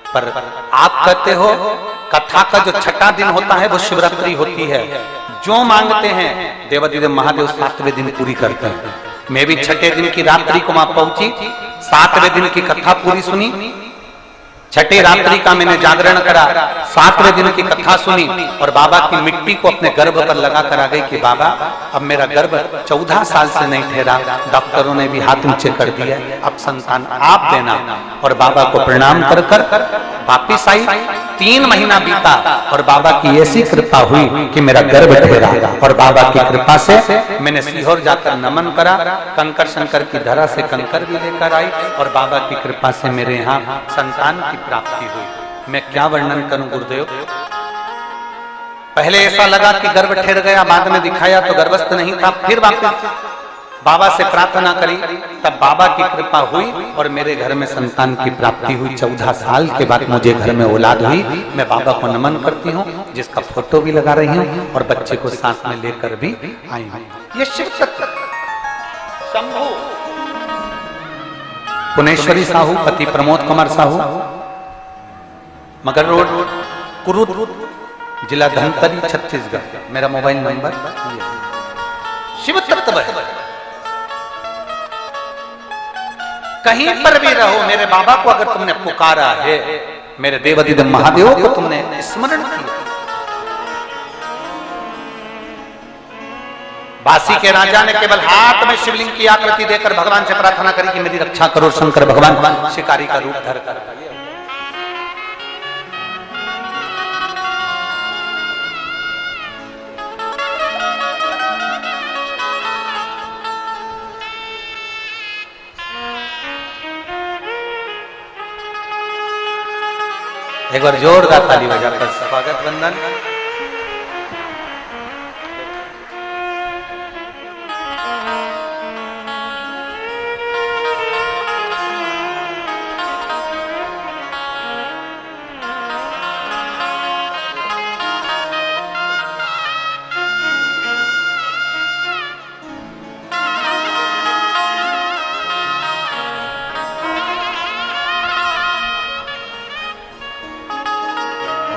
A: पर आप कहते हो कथा का जो छठा दिन होता है वो शिवरात्रि होती है। जो मांगते हैं देवाधिदेव महादेव 7वें दिन पूरी करते हैं। मैं भी 6ठे दिन की रात्रि को वहां पहुंची, 7वें दिन की कथा पूरी सुनी। 6ठे रात्रि का मैंने जागरण करा, 7वें दिन की कथा सुनी और बाबा की मिट्टी को अपने गर्भ पर लगा कर आ गई कि बाबा अब मेरा गर्भ 14 साल से नहीं ठहरा, डॉक्टरों ने भी हाथ नीचे कर दिया, अब संतान आप देना। और बाबा को प्रणाम कर कर वापिस आई। 3 महीना बीता और बाबा की ऐसी कृपा हुई कि मेरा गर्भ ठहरा। और बाबा की कृपा से मैंने सीहोर जाकर नमन करा, कंकर शंकर की धरा से कंकर भी लेकर आई और बाबा की कृपा से मेरे यहाँ संतान की प्राप्ति हुई। मैं क्या वर्णन करूं गुरुदेव। पहले ऐसा लगा कि गर्भ ठहर गया, बाद में दिखाया तो गर्भस्थ नहीं था। फिर वापस बाबा से प्रार्थना करी, तब बाबा की कृपा हुई और मेरे घर में संतान की प्राप्ति हुई। 14 साल के बाद मुझे घर में औलाद हुई। मैं बाबा को नमन करती हूँ, जिसका फोटो भी लगा रही हूँ और बच्चे को साथ में लेकर भी आई हूँ। ये शिव तत्व शंभु पुनेश्वरी साहू, पति प्रमोद कुमार साहू, मगर रोड, कुरुद, जिला धमतरी, छत्तीसगढ़। मेरा मोबाइल नंबर शिव तत्व है। कहीं पर भी रहो, मेरे बाबा को अगर तुमने पुकारा है, मेरे देवाधिदेव महादेव को तुमने स्मरण किया। बासी के राजा ने केवल हाथ में शिवलिंग की आकृति देकर भगवान से प्रार्थना करी कि मेरी रक्षा करो शंकर भगवान। शिकारी का रूप धरकर एक बार जोरदार ताली बजाकर स्वागत वंदन।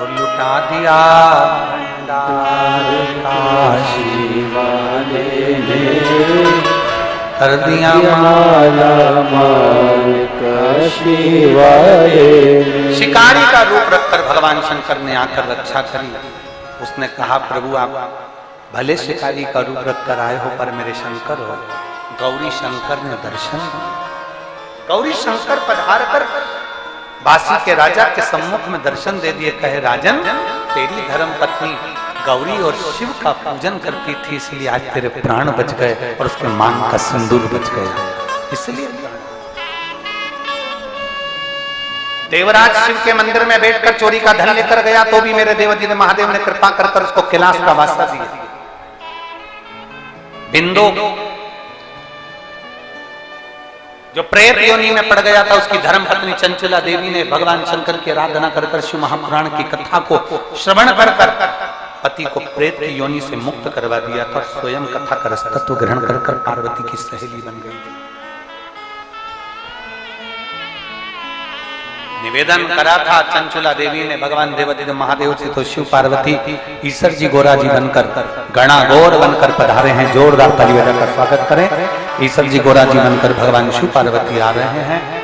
A: लुटा दिया भंडार काशी वाले ने, कर दिया माला माल काशी वाले। शिकारी का रूप रखकर भगवान शंकर ने आकर रक्षा करी। उसने कहा प्रभु आप भले शिकारी का रूप रखकर आए हो पर मेरे शंकर हो। गौरी शंकर ने दर्शन, गौरी शंकर पधार कर बासी के राजा के सम्मुख में दर्शन दे दिए। कहे राजन तेरी धर्म पत्नी गौरी और शिव का पूजन करती थी, इसलिए आज तेरे प्राण बच गए और उसके मांग का सिंदूर बच गया। इसलिए देवराज शिव के मंदिर में बैठकर चोरी का धन लेकर गया तो भी मेरे देवाधिदेव महादेव ने कृपा कर उसको कैलाश का वास्ता दिया। बिंदु जो प्रेत योनि में पड़ गया था, उसकी धर्म पत्नी चंचला देवी ने भगवान शंकर की आराधना कर शिव महापुराण की कथा को श्रवण कर पति को प्रेत की योनि से मुक्त करवा दिया था। स्वयं कथा का रसतत्व ग्रहण कर पार्वती की सहेली बन गई। निवेदन करा था चंचला देवी ने भगवान देवाधिदेव महादेव से, तो शिव पार्वती ईश्वर जी गोरा जी बनकर गणा गौर बनकर पधारे हैं। जोरदार ताली बजाकर स्वागत करें। ईश्वर जी गोरा जी बनकर भगवान शिव पार्वती आ रहे हैं।